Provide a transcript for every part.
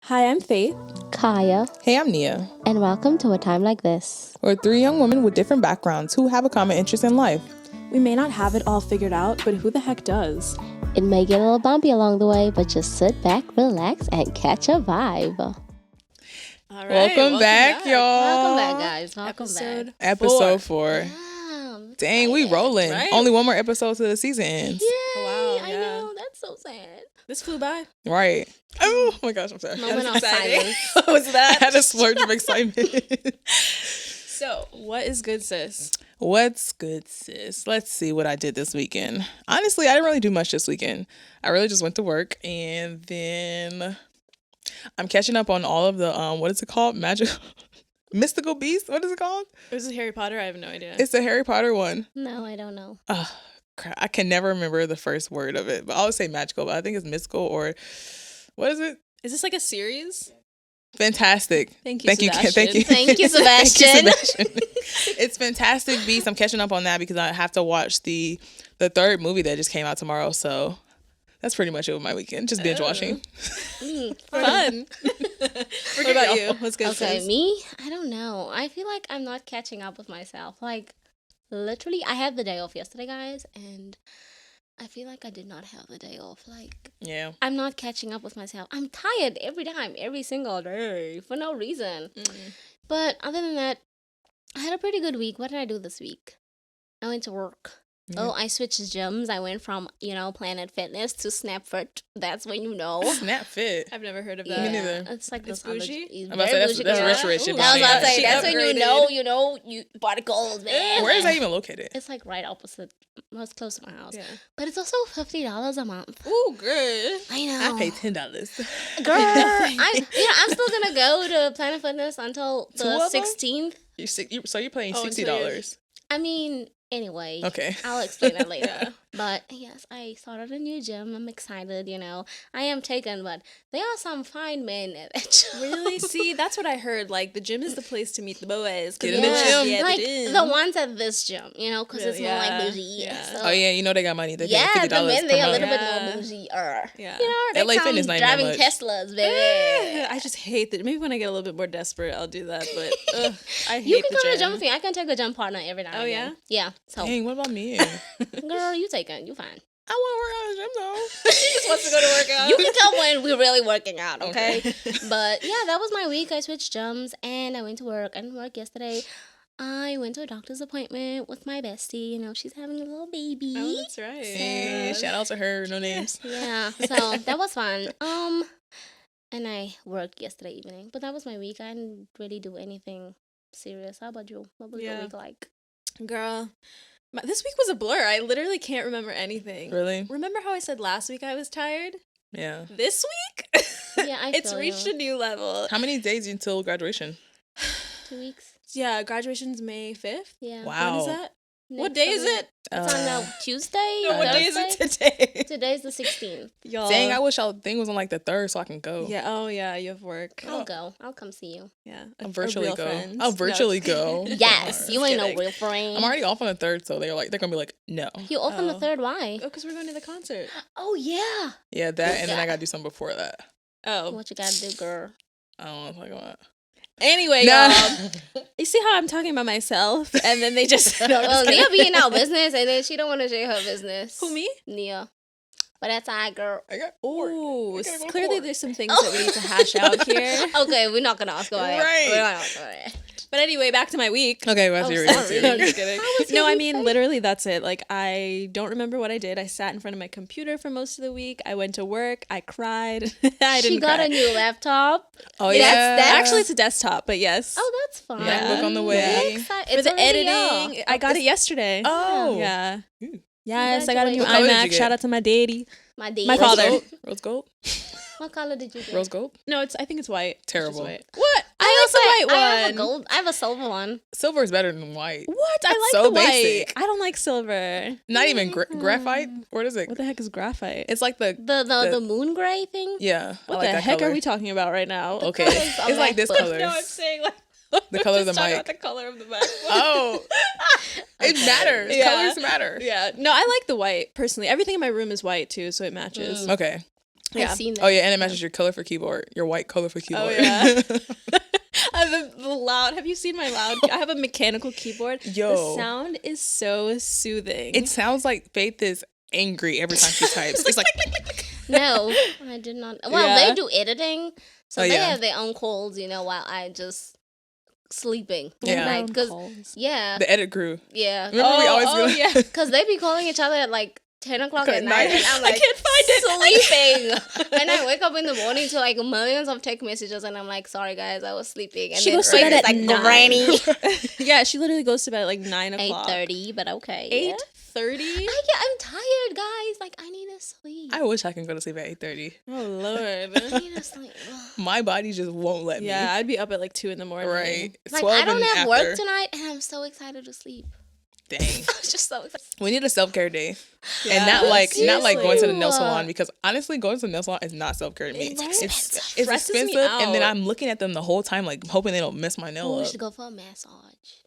Hi, I'm Faith. Kaya, Hey, I'm Nia. and welcome to A Time Like This. We're three young women with different backgrounds who have a common interest in life. We may not have it all figured out, but who the heck does? It may get a little bumpy along the way, but just sit back, relax, and catch a vibe. All right, Welcome back, y'all. Welcome back, guys. Welcome back. Episode 4. Yeah, I'm Dang, we excited. rolling. Right? Only one more episode to the season ends. Yay, Wow, I yeah. know. That's so sad. This flew by. Right. Oh my gosh, I'm sorry. Moment of exciting. silence. What was I that? had a splurge of excitement. So, what is good, sis? What's good, sis? Let's see what I did this weekend. Honestly, I didn't really do much this weekend. I really just went to work, and then I'm catching up on all of the what is it called? Mystical Beasts? What is it called? Is it Harry Potter? I have no idea. It's the Harry Potter one. No, I don't know. Crap, I can never remember the first word of it, but I always say magical, but I think it's mystical or what is it? Is this like a series? Fantastic. Thank you, Thank you. Sebastian. Thank you. Thank you, Sebastian. Thank you, Sebastian. It's Fantastic Beasts. I'm catching up on that because I have to watch the third movie that just came out tomorrow. So that's pretty much it with my weekend. Just binge watching. Fun. What about you? What's good, Okay, sis? me? I don't know. I feel like I'm not catching up with myself. Like, literally, I had the day off yesterday, guys, and I feel like I did not have the day off. Like, Yeah. I'm not catching up with myself. I'm tired every time, every single day, for no reason. But other than that, I had a pretty good week. What did I do this week? I went to work. Oh, I switched gyms. I went from, Planet Fitness to Snapfit. That's when you know. Snap fit. I've never heard of Me that. neither. It's like It's this other- bougie? it's I'm about to very say bougie, that's girl. rich. Ooh, If That was I what I'm had- saying. She That's when you upgraded. know, you bought goals, man. Where is that even located? It's like right opposite. Well, it's close to my house. Yeah. But it's also $50 a month. Ooh, good. I know. I pay $10. Girl, I'm still gonna go to Planet Fitness until Two the of them? 16th. So you're paying Oh, $60. I mean, anyway. Okay. I'll explain that later. But yes, I started a new gym. I'm excited, I am taken, but there are some fine men at that gym. Really? See, that's what I heard. Like, the gym is the place to meet the boys. 'Cause Get in the bitches gym. be at Like gym. the ones at this gym, because it's more like Yeah, bougie. yeah. So, Oh yeah, you know they got money. They yeah, pay the $50 men, they are a per little month. bit more Yeah. bougie. Yeah. They LA come Fitness not even that driving much. Teslas, baby. I just hate that. Maybe when I get a little bit more desperate, I'll do that. But I hate You can the come to gym. the gym with me. I can take a gym partner every now and Oh, again. Yeah? So, Dang, what about me? girl, you take it. You fine. I want to work out in the gym though. She just wants to go to work out. You can tell when we're really working out, okay? Okay. But yeah, that was my week. I switched gyms and I went to work. I didn't work yesterday. I went to a doctor's appointment with my bestie. She's having a little baby. Oh, that's right. Hey, shout out to her. No names. Yeah, so that was fun. And I worked yesterday evening, but that was my week. I didn't really do anything serious. How about you? What was your Yeah. week like? Girl, this week was a blur. I literally can't remember anything. Really? Remember how I said last week I was tired? Yeah. This week? Yeah, I It's feel reached you. a new level. How many days until graduation? 2 weeks. Yeah, graduation's May 5th. Yeah. Wow. When is that? What Next day is Sunday. it? It's on a Tuesday. No, what day is Thursday? it today? Today's the 16th. Y'all. Dang, I wish our thing was on like the 3rd so I can go. Yeah, oh yeah, you have work. I'll go. I'll come see you. Yeah. I'll a virtually real go. friend. I'll virtually No. go. Yes, you ain't no kidding. real friend. I'm already off on the 3rd, so they're gonna be like, no. You off on the Oh. 3rd? Why? Oh, because we're going to the concert. Oh yeah. Yeah, that, and then I gotta do something before that. Oh. What you gotta do, girl? I don't know what I'm talking about. Anyway, Nah. y'all. You see how I'm talking about myself, and then they just no, I'm just Well, kidding. Nia be in our business, and then she don't want to share her business. Who, me? Nia. But that's all right, girl. I got bored. Ooh, I gotta go to clearly court. there's some things that we need to hash out here. Okay, we're not gonna ask about it. Right. We're not gonna ask about it. But anyway, back to my week. Okay, well, that's your sorry. No, I'm just kidding. How was your No, I week, mean, Faith? literally, that's it. Like, I don't remember what I did. I sat in front of my computer for most of the week. I went to work. I cried. I didn't She got cry. a new laptop. Oh That's- yeah. Actually, it's a desktop, but yes. Oh, that's fun. MacBook on the I'm way. excited. For It's the already editing, up. I got it yesterday. Oh. Yeah. Ooh. Yes, I got a new Congratulations. What color did you iMac. get? Shout out to my daddy. My D. My Rose father. gold? Rose gold? What color did you get? Rose gold? No, I think it's white. It's just Terrible. white. What? I also white one. I have a gold. I have a silver one. Silver is better than white. What? I like so the white. basic. I don't like silver. Not even graphite. What is it? What the heck is graphite? It's like the The moon gray thing. yeah. What I like the that heck color. are we talking about right now? Okay, colors of it's like this MacBook. color. No, I'm saying like The color of the just talking mic. about the color of the MacBook. Oh, it matters. Yeah. Colors matter. Yeah. No, I like the white personally. Everything in my room is white too, so it matches. Okay. Yeah. I've seen that. Oh yeah, and it matches your colorful keyboard, your white colorful keyboard. yeah. I have the loud. Have you seen my loud? I have a mechanical keyboard. Yo. The sound is so soothing. It sounds like Faith is angry every time she types. It's like No, I did not. Well, Yeah. they do editing, so Oh, they yeah. have their own calls, while I just sleeping. Yeah. Like, yeah, the edit crew. yeah. Remember we always oh go- yeah. Because they be calling each other at like 10 o'clock at night, and I'm I like, can't find it. sleeping. And I wake up in the morning to like millions of text messages, and I'm like, sorry guys, I was sleeping. And She then goes to Faith bed is at like, 9. Granny. Yeah, she literally goes to bed at like 9 o'clock. 8:30, but okay. 8:30. I'm tired, guys. Like, I need to sleep. I wish I can go to sleep at 8:30. Oh Lord. I need to sleep. My body just won't let me. Yeah, I'd be up at like 2 a.m. Right. Like, 12 I don't and have after. work tonight, and I'm so excited to sleep. Dang. I'm just so excited. We need a self-care day. Yeah, And not like going to the nail seriously. salon, because honestly going to the nail salon is not self-care to me. It's It's expensive. Stresses me expensive, and then out. I'm looking at them the whole time like hoping they don't mess my nail Oh, we up. should go for a massage.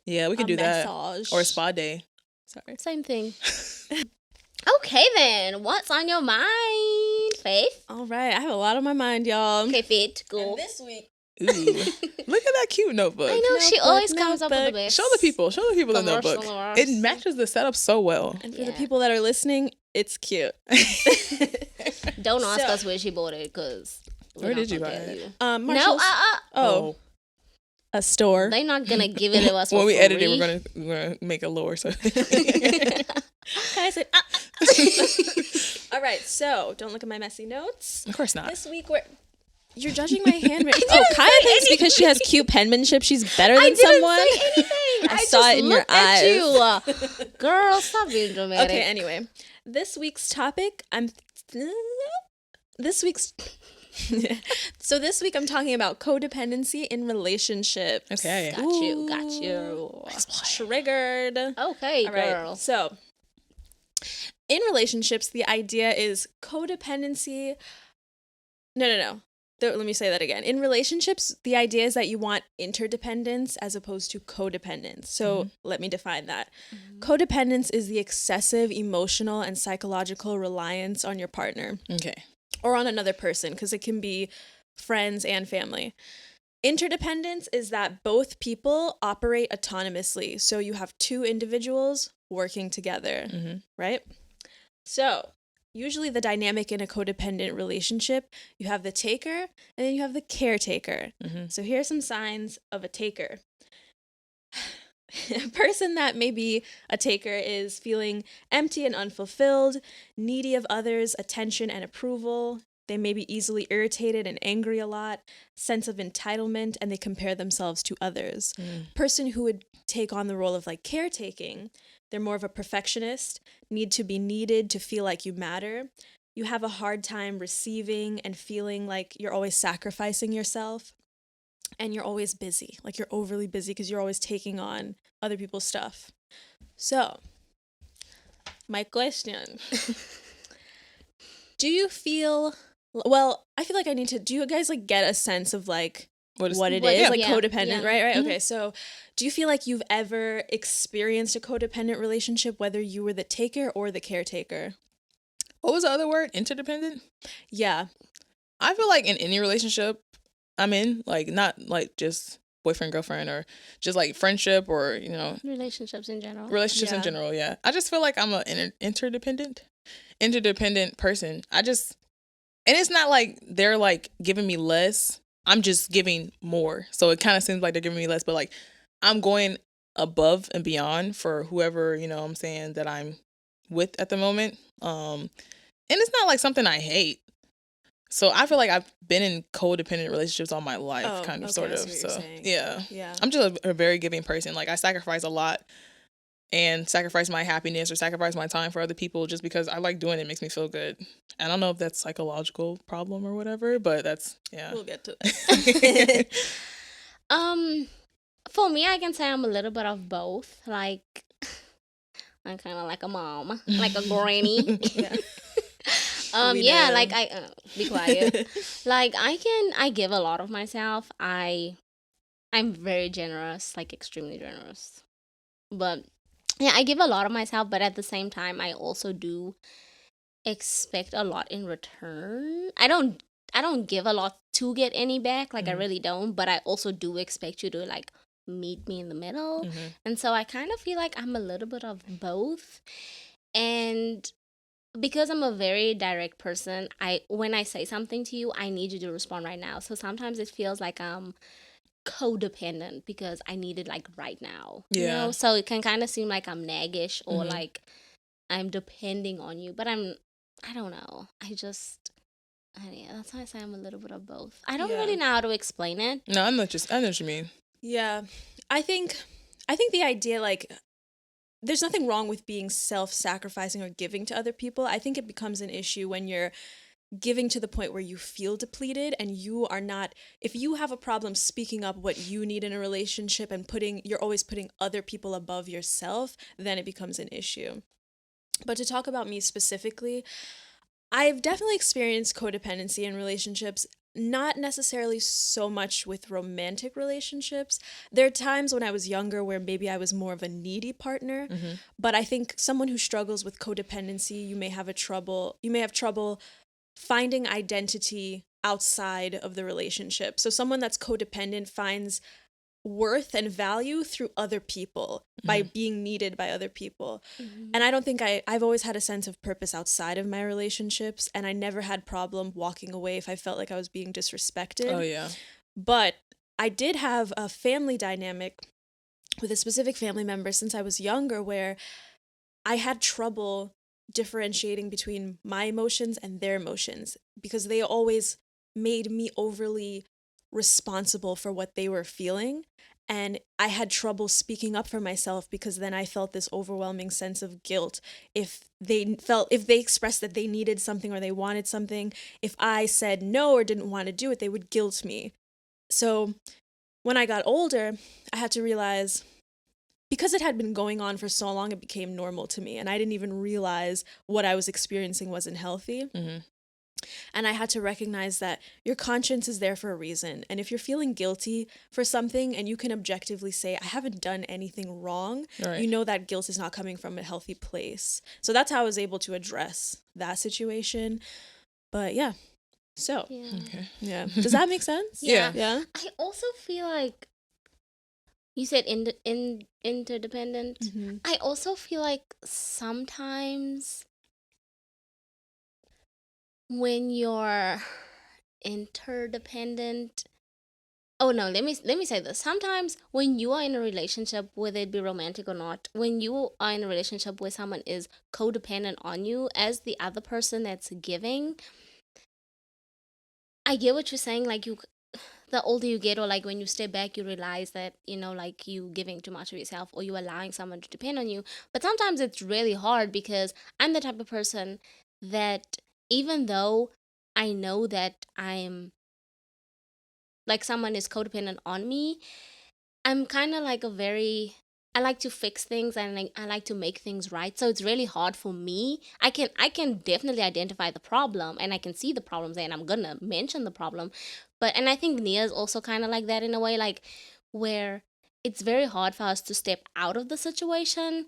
Yeah, we could A do massage. that. Or a spa day. Sorry. Same thing. Okay, then. What's on your mind, Faith? All right, I have a lot on my mind, y'all. Okay, Faith, go. this week, Ooh. Look at that cute notebook. I know, she Notebook, always comes up with the notebook. best. Show the people the notebook. Commercials. It matches the setup so well. and for the Yeah. people that are listening, it's cute. Don't ask So- us where she bought it, because Where did you buy it? No, Marshalls. Oh, a store. they're not gonna give it to us When for we free. edit it, we're gonna make it lower. So I said, All right, so don't look at my messy notes. of course not. This week you're judging my handwriting. Oh, Kaya thinks because she has cute penmanship, she's better than I didn't someone. say anything. I saw just it in your looked at eyes. you. Girl, stop being dramatic. Okay, anyway, this week's topic, this week's so this week I'm talking about codependency in relationships. Okay. Got you. Triggered. Okay, All right. girl. So, in relationships, the idea is codependency. No. Let me say that again. In relationships, the idea is that you want interdependence as opposed to codependence. So, let me define that. Codependence is the excessive emotional and psychological reliance on your partner Okay. or on another person, because it can be friends and family. Interdependence is that both people operate autonomously. So you have two individuals working together, right? So usually the dynamic in a codependent relationship, you have the taker and then you have the caretaker. So here are some signs of a taker. A person that may be a taker is feeling empty and unfulfilled, needy of others' attention and approval. They may be easily irritated and angry a lot, sense of entitlement, and they compare themselves to others. Person who would take on the role of like caretaking, they're more of a perfectionist, need to be needed to feel like you matter. You have a hard time receiving and feeling like you're always sacrificing yourself. And you're always busy, like you're overly busy because you're always taking on other people's stuff. So, my question. Do you feel, I feel like I need to, do you guys like get a sense of like what it is? Like yeah, codependent, yeah. right? Okay, so do you feel like you've ever experienced a codependent relationship, whether you were the taker or the caretaker? What was the other word? Interdependent? Yeah. I feel like in any relationship I'm in, like not like just boyfriend, girlfriend, or just like friendship or, Relationships in general. relationships in Yeah. general. Yeah. I just feel like I'm an interdependent person. And it's not like they're like giving me less. I'm just giving more. So it kind of seems like they're giving me less, but like I'm going above and beyond for whoever, I'm saying that I'm with at the moment. And it's not like something I hate. So I feel like I've been in codependent relationships all my life, Oh, kind of, okay, sort I of. see what you're So saying. yeah. Yeah. I'm just a very giving person. Like I sacrifice a lot and sacrifice my happiness or sacrifice my time for other people just because I like doing it. It makes me feel good. I don't know if that's psychological problem or whatever, but that's, yeah. We'll get to that. For me, I can say I'm a little bit of both. Like, I'm kind of like a mom, like a granny. Yeah. We Yeah, know. like be quiet. Like I give a lot of myself. I'm very generous, like extremely generous. But yeah, I give a lot of myself, but at the same time, I also do expect a lot in return. I don't give a lot to get any back. Like, I really don't. But I also do expect you to, like, meet me in the middle. And so I kind of feel like I'm a little bit of both. And because I'm a very direct person, when I say something to you, I need you to respond right now. So sometimes it feels like I'm codependent because I need it, like, right now. Yeah. You know? So it can kind of seem like I'm naggish or like I'm depending on you. But I don't know. Yeah, that's why I say I'm a little bit of both. I don't really know how to explain it. No, I know what you mean. Yeah. I think the idea, like, there's nothing wrong with being self-sacrificing or giving to other people. I think it becomes an issue when you're giving to the point where you feel depleted and you are not, if you have a problem speaking up what you need in a relationship and you're always putting other people above yourself, then it becomes an issue. But to talk about me specifically, I've definitely experienced codependency in relationships, not necessarily so much with romantic relationships. There are times when I was younger where maybe I was more of a needy partner, but I think someone who struggles with codependency, you may have trouble finding identity outside of the relationship. So someone that's codependent finds worth and value through other people by being needed by other people. And I don't think I've always had a sense of purpose outside of my relationships, and I never had problem walking away if I felt like I was being disrespected. Oh yeah. But I did have a family dynamic with a specific family member since I was younger where I had trouble differentiating between my emotions and their emotions because they always made me overly responsible for what they were feeling. And I had trouble speaking up for myself because then I felt this overwhelming sense of guilt. If they expressed that they needed something or they wanted something, if I said no or didn't want to do it, they would guilt me. So when I got older, I had to realize, because it had been going on for so long, it became normal to me. And I didn't even realize what I was experiencing wasn't healthy. And I had to recognize that your conscience is there for a reason. And if you're feeling guilty for something and you can objectively say, I haven't done anything wrong, Right. you know that guilt is not coming from a healthy place. So that's how I was able to address that situation. But yeah. So, Okay. yeah. Does that make sense? Yeah. Yeah. I also feel like you said interdependent. I also feel like sometimes when you're interdependent, let me say this. Sometimes when you are in a relationship, whether it be romantic or not, when you are in a relationship where someone is codependent on you as the other person that's giving, I get what you're saying. Like, the older you get, or like when you step back, you realize that, like, you giving too much of yourself or you allowing someone to depend on you. But sometimes it's really hard because I'm the type of person that, even though I know that I'm, like, someone is codependent on me, I'm kind of like I like to fix things and I like to make things right. So it's really hard for me. I can definitely identify the problem and I can see the problems there and I'm going to mention the problem. And I think Nia is also kind of like that in a way, like, where it's very hard for us to step out of the situation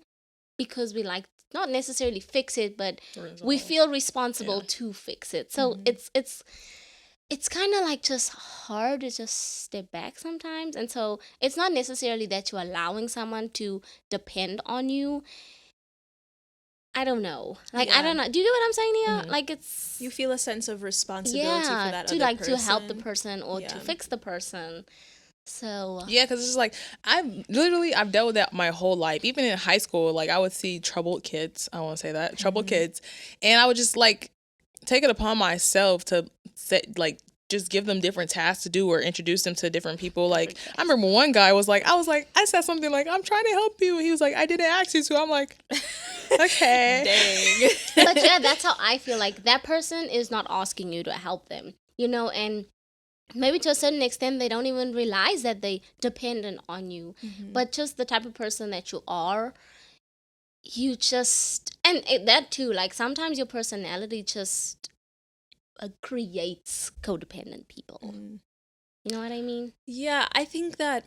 because we like not necessarily fix it, but we feel responsible to fix it. So it's kind of like just hard to just step back sometimes. And so it's not necessarily that you're allowing someone to depend on you. I don't know. Like, I don't know. Do you get what I'm saying, Nia? Like, it's... You feel a sense of responsibility for that other person. To help the person or to fix the person. So... Yeah, because it's just like, I've dealt with that my whole life. Even in high school, like, I would see troubled kids. I won't say that. Troubled kids. And I would just, like, take it upon myself to just give them different tasks to do or introduce them to different people. Like, I remember one guy I said something like, I'm trying to help you. And he was like, I didn't ask you to. I'm like, okay. Dang. But yeah, that's how I feel. Like, that person is not asking you to help them, and maybe to a certain extent, they don't even realize that they dependent on you. But just the type of person that you are, you just, and that too, like, sometimes your personality just creates codependent people. You know what I mean? Yeah, I think that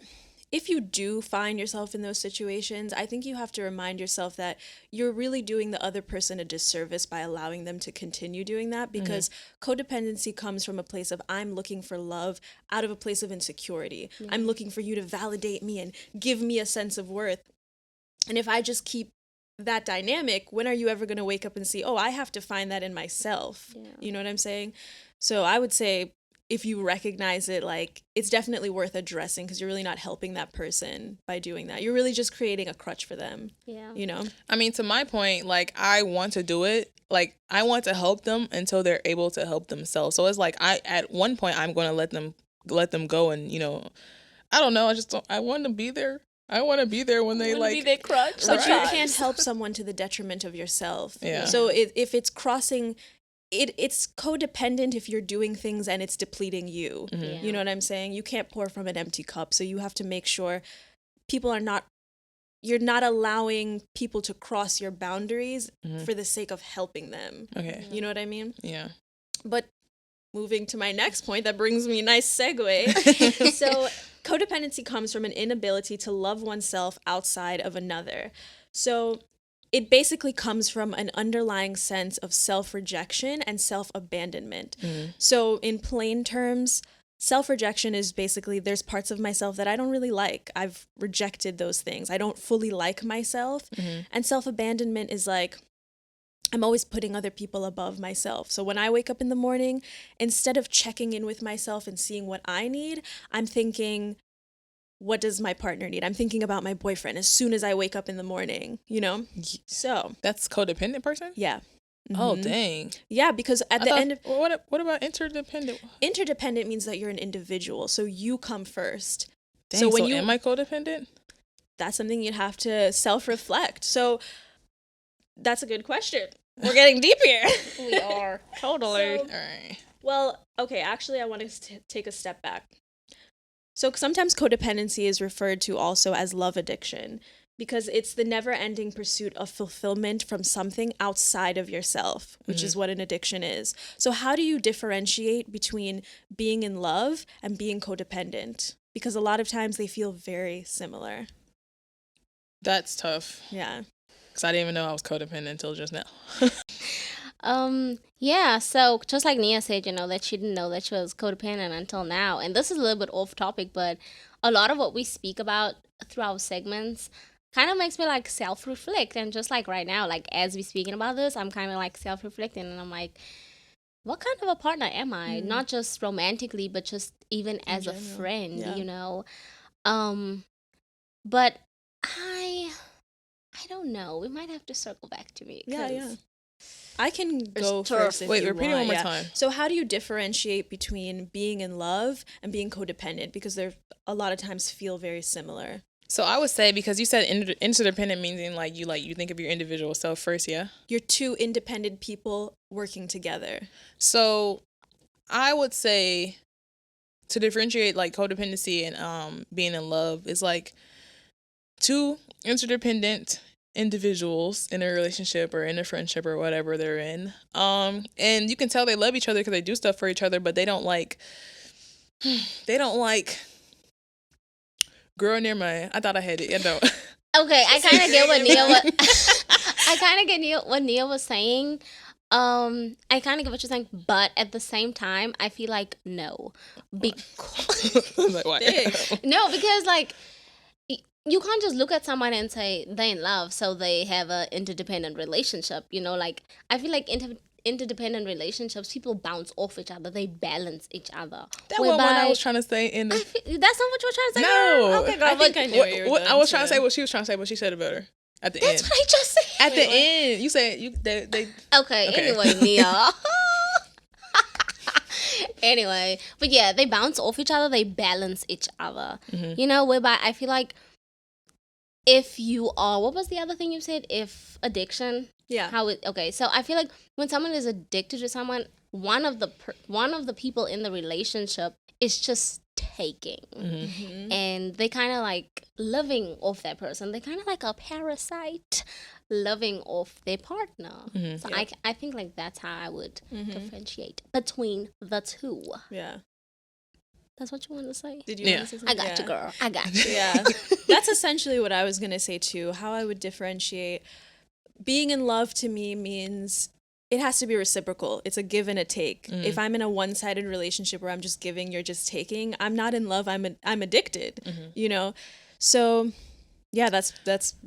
if you do find yourself in those situations, I think you have to remind yourself that you're really doing the other person a disservice by allowing them to continue doing that, because codependency comes from a place of I'm looking for love out of a place of insecurity. I'm looking for you to validate me and give me a sense of worth. And if I just keep that dynamic, when are you ever going to wake up and see, oh, I have to find that in myself? Yeah. You know what I'm saying? So I would say if you recognize it, like, it's definitely worth addressing, because you're really not helping that person by doing that. You're really just creating a crutch for them. Yeah. You know? I mean, to my point, like, I want to do it. Like, I want to help them until they're able to help themselves. So it's like, at one point, I'm going to let them go, and, you know, I don't know. I want to be there. I want to be there when they Wouldn't like. be their crutch. But you Right. can't help someone to the detriment of yourself. Yeah. So if it's crossing, it's codependent if you're doing things and it's depleting you. Yeah. You know what I'm saying? You can't pour from an empty cup. So you have to make sure you're not allowing people to cross your boundaries for the sake of helping them. Okay. You know what I mean? Yeah. But moving to my next point, that brings me a nice segue. So codependency comes from an inability to love oneself outside of another. So it basically comes from an underlying sense of self-rejection and self-abandonment. So in plain terms, self-rejection is basically, there's parts of myself that I don't really like. I've rejected those things. I don't fully like myself. And self-abandonment is like, I'm always putting other people above myself. So when I wake up in the morning, instead of checking in with myself and seeing what I need, I'm thinking, what does my partner need? I'm thinking about my boyfriend as soon as I wake up in the morning, you know? So, That's codependent person? yeah. Oh, dang. Yeah, because at I the thought- end of what about interdependent? interdependent means that you're an individual. So you come first. Dang, So so when you am I codependent? that's something you'd have to self-reflect. So that's a good question. We're getting deep here. We are. Totally. All right. Well, okay, actually, I want to take a step back. So sometimes codependency is referred to also as love addiction, because it's the never-ending pursuit of fulfillment from something outside of yourself, which is what an addiction is. So how do you differentiate between being in love and being codependent? Because a lot of times they feel very similar. That's tough. Yeah. Because I didn't even know I was codependent until just now. Yeah, so just like Nia said, that she didn't know that she was codependent until now. And this is a little bit off topic, but a lot of what we speak about through our segments kind of makes me like self-reflect. And just like right now, like as we're speaking about this, I'm kind of like self-reflecting, and I'm like, what kind of a partner am I? Not just romantically, but just even as a general. friend, Yeah. But I don't know. We might have to circle back to me. Yeah, 'cause yeah. I can go turf. first if Wait, you repeat it want. one more Yeah. time. So how do you differentiate between being in love and being codependent? Because they're a lot of times feel very similar. So I would say, because you said interdependent, meaning you think of your individual self first, yeah? You're two independent people working together. So I would say, to differentiate like codependency and being in love, is like two interdependent individuals in a relationship or in a friendship or whatever they're in. And you can tell they love each other because they do stuff for each other, but they don't like girl near my, I thought I had it. I don't. Okay, I kind of get what Nia was. I kind of get what Nia was saying. I kind of get what you're saying, but at the same time, I feel like no, because I'm like, why? no, because like you can't just look at someone and say they're in love, so they have an interdependent relationship. Like I feel like interdependent relationships, people bounce off each other, they balance each other. That was what I was trying to say in the. That's not what you were trying to say. No, girl? Okay, girl, I think I knew what you were what I going was trying to to. say what she was trying to say, but she said it better at the That's end. what I just said. At the end, you said they. Okay. Anyway, Nia. Anyway, but yeah, they bounce off each other, they balance each other. Whereby I feel like if you are, what was the other thing you said? If addiction. Yeah. Okay, so I feel like when someone is addicted to someone, one of the people in the relationship is just taking, and they kind of like living off that person. They kind of like a parasite living off their partner. So I think like that's how I would differentiate between the two. Yeah. That's what you want to say? Did you Yeah. want to say I something? got you, girl. I got you. Yeah. That's essentially what I was going to say too. How I would differentiate being in love to me means it has to be reciprocal. It's a give and a take. If I'm in a one-sided relationship where I'm just giving, you're just taking, I'm not in love. I'm addicted, you know? So yeah, that's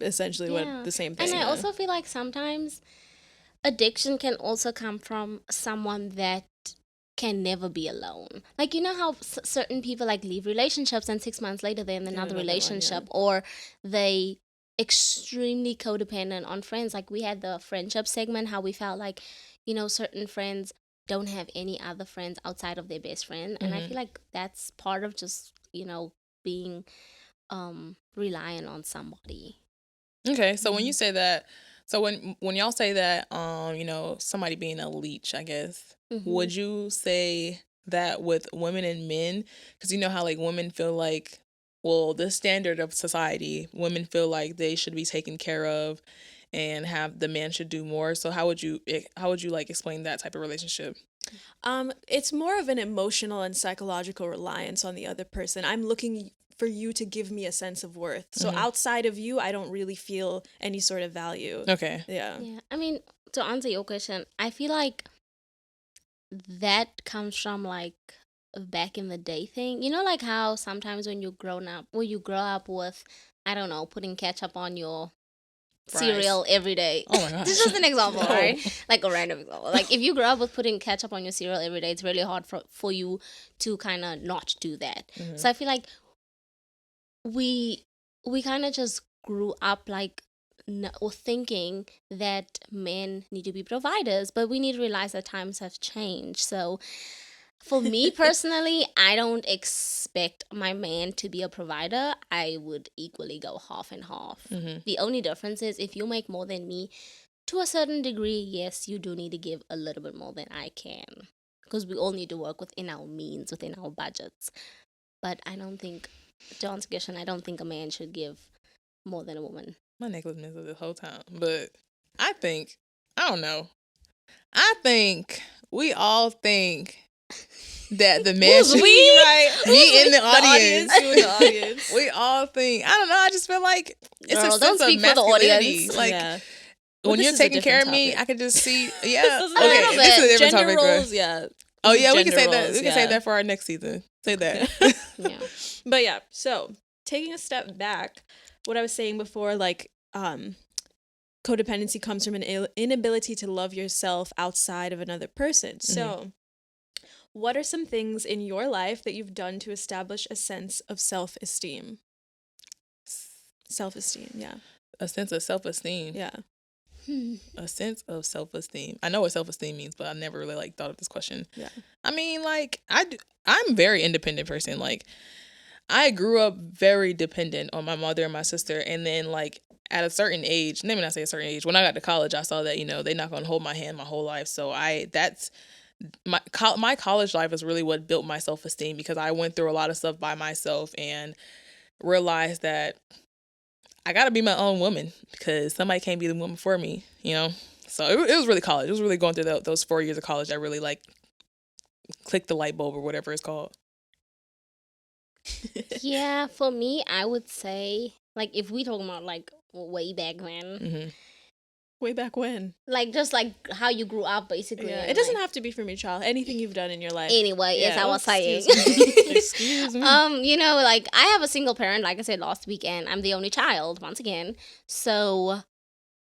essentially what the same thing. And I also feel like sometimes addiction can also come from someone that can never be alone. Like, you know how certain people like leave relationships and 6 months later they're in another relationship, or they extremely codependent on friends. Like we had the friendship segment, how we felt like, you know, certain friends don't have any other friends outside of their best friend. And I feel like that's part of just, you know, being reliant on somebody. Okay, so when you say that, so when y'all say that, you know, somebody being a leech, I guess, would you say that with women and men? Because you know how like women feel like, well, the standard of society, women feel like they should be taken care of, and have the man should do more. So how would you like explain that type of relationship? It's more of an emotional and psychological reliance on the other person. I'm looking for you to give me a sense of worth. So outside of you, I don't really feel any sort of value. Okay. Yeah. Yeah. I mean, to answer your question, I feel like that comes from like back in the day thing. You know, like how sometimes when you grow up with, I don't know, putting ketchup on your cereal every day. Oh my gosh. This is just an example, No. right? Like a random example. Like if you grow up with putting ketchup on your cereal every day, it's really hard for you to kind of not do that. So I feel like we kind of just grew up like or thinking that men need to be providers, but we need to realize that times have changed. So for me personally, I don't expect my man to be a provider. I would equally go half and half. The only difference is if you make more than me to a certain degree, yes, you do need to give a little bit more than I can, because we all need to work within our means, within our budgets. But I don't think, to answer your question, I don't think a man should give more than a woman. My neck was missing this whole time, but I don't know. I think we all think that the man should be right. Me in the audience. You in the audience. We all think. I don't know. I just feel like it's Girl, a don't sense of speak for the masculinity. audience. Like Yeah. when this you're is a taking care of different me, topic. I could just see. Yeah. This is a Okay. little This is a different Gender topic. Right? roles, yeah. Oh This is yeah, we can gender say that. roles, We can say that for our next season. Say that. Yeah. But yeah, so taking a step back, what I was saying before, like codependency comes from an inability to love yourself outside of another person. So what are some things in your life that you've done to establish a sense of self-esteem? Self-esteem, yeah. A sense of self-esteem. Yeah. A sense of self-esteem. I know what self-esteem means, but I never really like thought of this question. Yeah. I mean, like I'm a very independent person. Like I grew up very dependent on my mother and my sister, and then like at a certain age, let me not say a certain age, when I got to college, I saw that, you know, they're not going to hold my hand my whole life. So that's my college life is really what built my self-esteem, because I went through a lot of stuff by myself and realized that I got to be my own woman, because somebody can't be the woman for me, you know? So it was really college. It was really going through those 4 years of college that really like clicked the light bulb or whatever it's called. Yeah, for me, I would say, like, if we talking about, like, way back then, Way back when. like, just, like, how you grew up, basically. Yeah. and, It doesn't like, have to be from your child. Anything you've done in your life. Anyway, as Yeah. I was saying. Excuse me. You know, like, I have a single parent, like I said last weekend. I'm the only child, once again. So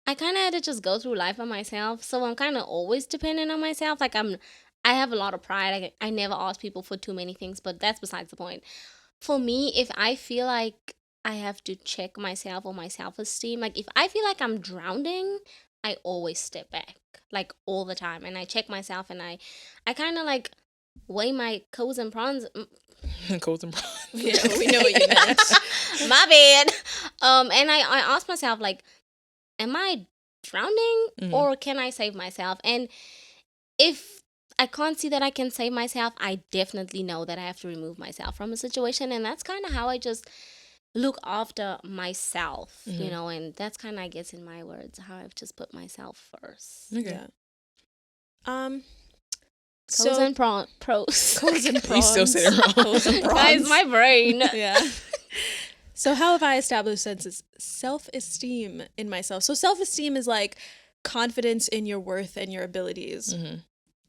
I kind of had to just go through life by myself. So I'm kind of always dependent on myself. Like, I have a lot of pride. I never ask people for too many things, but that's besides the point. For me, if I feel like I have to check myself or my self-esteem, like if I feel like I'm drowning, I always step back, like all the time. And I check myself, and I kind of like weigh my pros and cons. Codes and bronze. Yeah, we know what you meant. My bad. And I ask myself, like, am I drowning or can I save myself? And if I can't see that I can save myself, I definitely know that I have to remove myself from a situation. And that's kind of how I just look after myself, you know, and that's kind of, I guess, in my words, how I've just put myself first. Okay. Yeah. Pros and pros. Pros and prawns. You still say it wrong. Pros and prawns. Guys, my brain. Yeah. So how have I established senses self-esteem in myself? So self-esteem is like confidence in your worth and your abilities. Mm-hmm.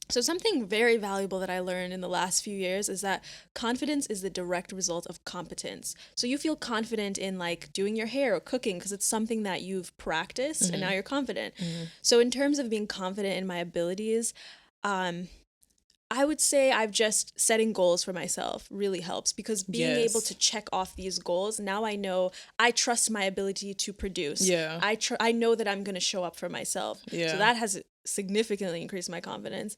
So something very valuable that I learned in the last few years is that confidence is the direct result of competence. So you feel confident in like doing your hair or cooking because it's something that you've practiced and now you're confident. So in terms of being confident in my abilities, I would say I've just setting goals for myself really helps because being able to check off these goals, now I know I trust my ability to produce. Yeah. I know that I'm going to show up for myself. Yeah. So that has significantly increased my confidence.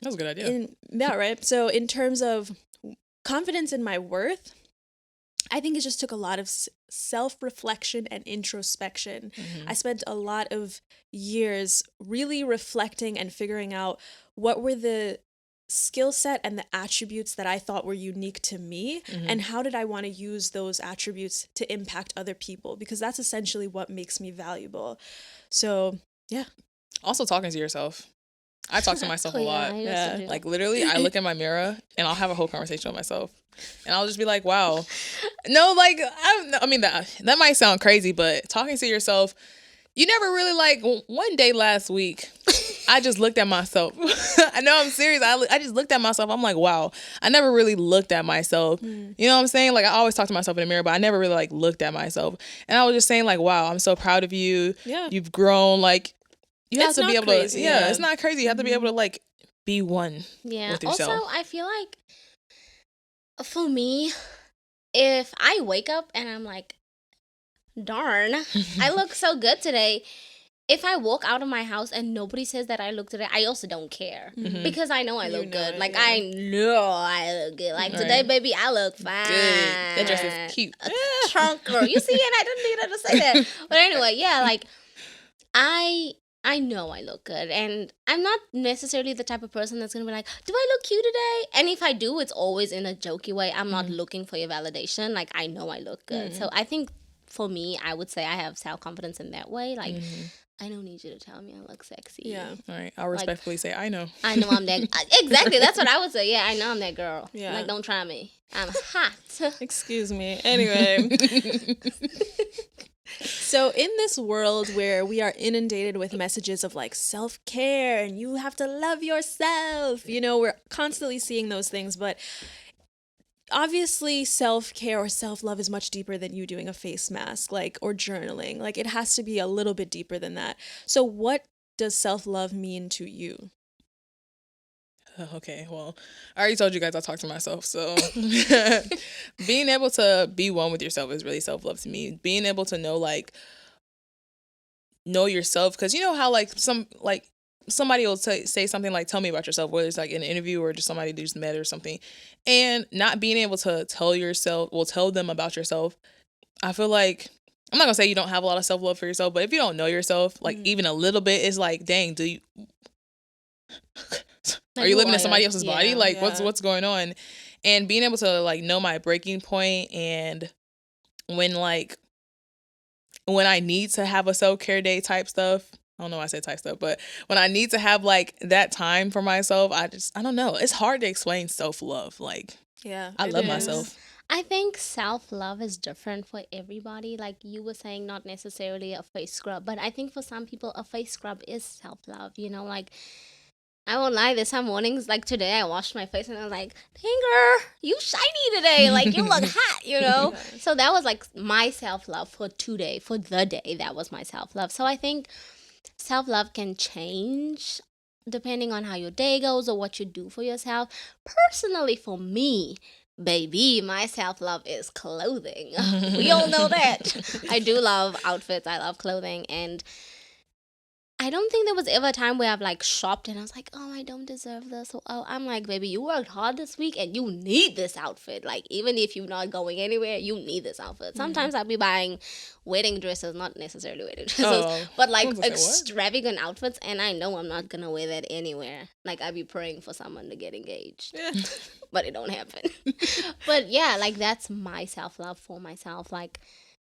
That was a good idea. Yeah, right. So in terms of confidence in my worth, I think it just took a lot of self-reflection and introspection. I spent a lot of years really reflecting and figuring out what were the skill set and the attributes that I thought were unique to me and how did I want to use those attributes to impact other people, because that's essentially what makes me valuable. So, yeah. Also talking to yourself. I talk to myself a lot. Yeah. Like literally, I look in my mirror and I'll have a whole conversation with myself. And I'll just be like, wow. No, like, I mean, that might sound crazy, but talking to yourself, you never really like, one day last week, I just looked at myself. I know, I'm serious. I just looked at myself. I'm like, wow, I never really looked at myself. You know what I'm saying? Like, I always talk to myself in the mirror, but I never really like looked at myself. And I was just saying like, wow, I'm so proud of you. Yeah. You've grown. Like, you have to be able to, yeah, it's not crazy. You have to be able to like be one with yourself. Also, I feel like for me, if I wake up and I'm like, darn, I look so good today. If I walk out of my house and nobody says that I look today, I also don't care because I know I look good. Like, I know I look good. Like, today, baby, I look fine. Good. That dress is cute. Trunk girl. You see it? I didn't need her to say that. But anyway, yeah, like, I know I look good, and I'm not necessarily the type of person that's going to be like, do I look cute today? And if I do, it's always in a jokey way. I'm not looking for your validation. Like, I know I look good. So I think for me, I would say I have self-confidence in that way. Like, I don't need you to tell me I look sexy. Yeah. All right. I'll respectfully say, I know. I know I'm that. Exactly. That's what I would say. Yeah, I know I'm that girl. Yeah. Like, don't try me. I'm hot. Excuse me. Anyway. So in this world where we are inundated with messages of like self-care and you have to love yourself, you know, we're constantly seeing those things, but obviously self-care or self-love is much deeper than you doing a face mask, like, or journaling. Like, it has to be a little bit deeper than that. So what does self-love mean to you? Okay, well, I already told you guys I talk to myself, so being able to be one with yourself is really self-love to me. Being able to know yourself, because you know how somebody will say something like, tell me about yourself, whether it's like in an interview or just somebody you just met or something, and not being able to tell them about yourself. I feel like, I'm not gonna say you don't have a lot of self-love for yourself, but if you don't know yourself, like even a little bit, it's like, dang, do you... Are you living in somebody else's body? Like, what's going on? And being able to like know my breaking point, and when I need to have a self-care day type stuff. I don't know why I said type stuff, but when I need to have like that time for myself, I don't know. It's hard to explain self-love. Like, Yeah, I love myself. I think self-love is different for everybody. Like you were saying, not necessarily a face scrub, but I think for some people, a face scrub is self-love. You know, like, I won't lie, there's some mornings, like today, I washed my face and I was like, dang girl, you shiny today. Like, you look hot, you know? So that was like my self-love for today, for the day. That was my self-love. So I think self-love can change depending on how your day goes or what you do for yourself. Personally, for me, baby, my self-love is clothing. We all know that. I do love outfits. I love clothing. And I don't think there was ever a time where I've like shopped and I was like, oh, I don't deserve this. Oh, I'm like, baby, you worked hard this week and you need this outfit. Like, even if you're not going anywhere, you need this outfit. Sometimes I'll be buying wedding dresses, not necessarily wedding dresses, but like extravagant outfits. And I know I'm not going to wear that anywhere. Like, I'd be praying for someone to get engaged, but it don't happen. But yeah, like, that's my self-love for myself. Like,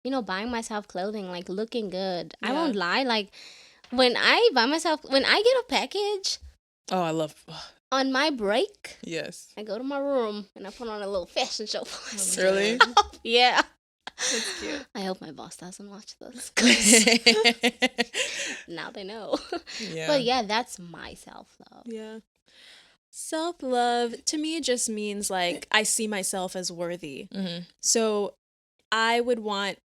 you know, buying myself clothing, like looking good. I won't lie. Like, when I buy myself, when I get a package, Oh, I love On my break, Yes. I go to my room and I put on a little fashion show for myself. Really? Yeah. That's cute. I hope my boss doesn't watch this, 'cause now they know. Yeah. But yeah, that's my self-love. Yeah. Self-love to me just means like I see myself as worthy. Mm-hmm. So I would want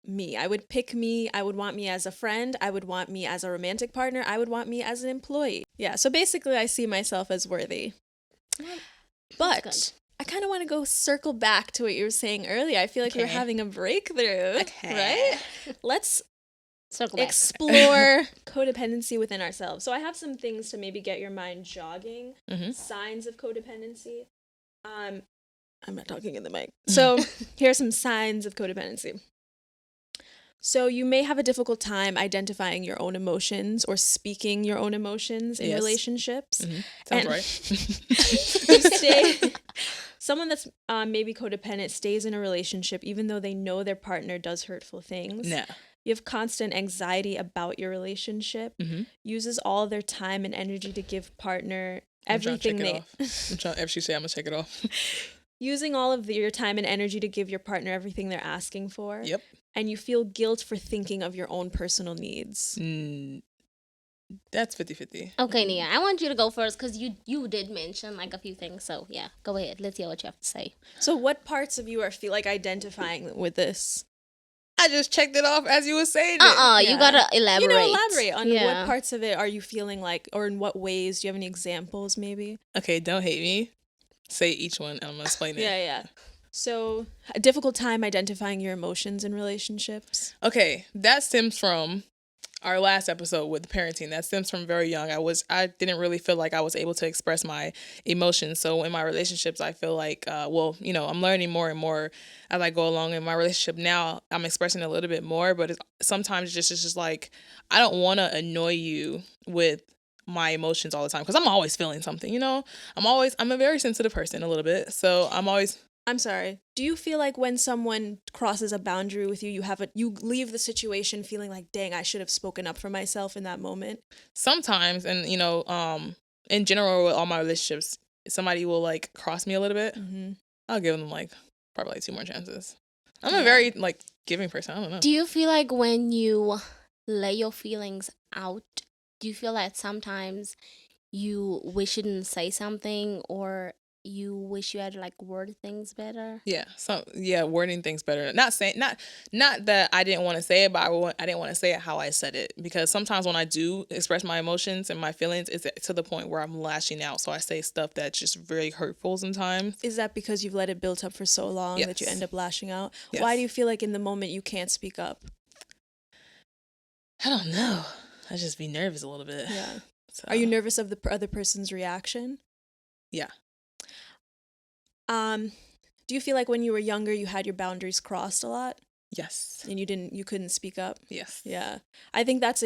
me. I would pick me. I would want me as a friend. I would want me as a romantic partner. I would want me as an employee. Yeah. So basically, I see myself as worthy. But good. I kind of want to go circle back to what you were saying earlier. I feel like we were Okay. having a breakthrough. Okay. Right? Let's Circle back. explore codependency within ourselves. So I have some things to maybe get your mind jogging. Mm-hmm. Signs of codependency. I'm not talking in the mic. So here are some signs of codependency. So you may have a difficult time identifying your own emotions or speaking your own emotions in Yes. relationships. Mm-hmm. Sounds And- right. You stay, someone that's maybe codependent stays in a relationship even though they know their partner does hurtful things. No. You have constant anxiety about your relationship. Mm-hmm. Uses all their time and energy to give partner I'm trying to everything check they it off. I'm trying, if she say I'm gonna check it off. using all of your time and energy to give your partner everything they're asking for. Yep. And you feel guilt for thinking of your own personal needs. That's 50-50. Okay, Nia, I want you to go first because you did mention like a few things. So yeah, go ahead. Let's hear what you have to say. So what parts of you are feel like identifying with this? I just checked it off as you were saying it. You Yeah. gotta elaborate. Elaborate on Yeah. what parts of it are you feeling like, or in what ways? Do you have any examples maybe? Okay, don't hate me. Say each one and I'm gonna explain it. Yeah. So a difficult time identifying your emotions in relationships. Okay, that stems from our last episode with parenting. That stems from very young. I didn't really feel like I was able to express my emotions. So in my relationships, I feel like, I'm learning more and more as I go along in my relationship. Now I'm expressing a little bit more, but sometimes it's just like, I don't want to annoy you with my emotions all the time because I'm always feeling something, I'm a very sensitive person a little bit. So I'm sorry. Do you feel like when someone crosses a boundary with you, you leave the situation feeling like, dang, I should have spoken up for myself in that moment? sometimes, and in general with all my relationships, somebody will like cross me a little bit. Mm-hmm. I'll give them like probably like 2 more chances. I'm a very like giving person. I don't know. Do you feel like when you lay your feelings out, do you feel that sometimes you wish you didn't say something or you wish you had like word things better? Wording things better. Not that I didn't want to say it, but I didn't want to say it how I said it, because sometimes when I do express my emotions and my feelings, it's to the point where I'm lashing out. So I say stuff that's just very hurtful sometimes. Is that because you've let it build up for so long that you Yes. end up lashing out? Yes. Why do you feel like in the moment you can't speak up? I don't know. I just be nervous a little bit. Yeah. So, Are you nervous of the other person's reaction? Yeah. Do you feel like when you were younger you had your boundaries crossed a lot Yes. and you couldn't speak up? Yes. Yeah. I think that's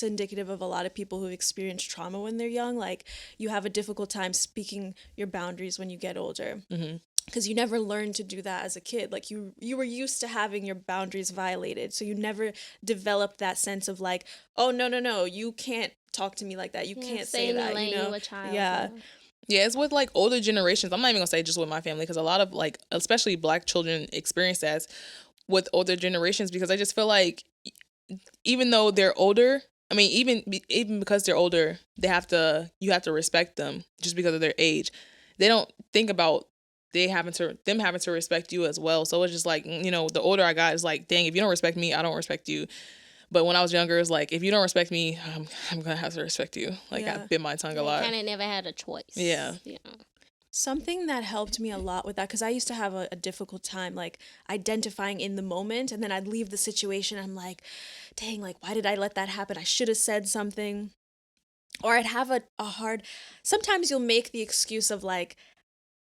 indicative of a lot of people who experience trauma when they're young. Like, you have a difficult time speaking your boundaries when you get older. Mm-hmm. Because you never learned to do that as a kid. Like, you were used to having your boundaries violated. So you never developed that sense of like, oh, no, you can't talk to me like that. You can't say that, you a child. Yeah. Yeah, it's with like older generations. I'm not even gonna say just with my family, because a lot of like, especially Black children, experience that with older generations, because I just feel like even though they're older, I mean, even because they're older, you have to respect them just because of their age. They don't think about them having to respect you as well. So it's just like, the older I got, it's like, dang, if you don't respect me, I don't respect you. But when I was younger, it's like, if you don't respect me, I'm gonna have to respect you. Like, I bit my tongue a lot. Kind of never had a choice. Yeah. Something that helped me a lot with that, because I used to have a difficult time, like, identifying in the moment, and then I'd leave the situation, I'm like, dang, like, why did I let that happen? I should have said something. Or I'd have sometimes you'll make the excuse of like,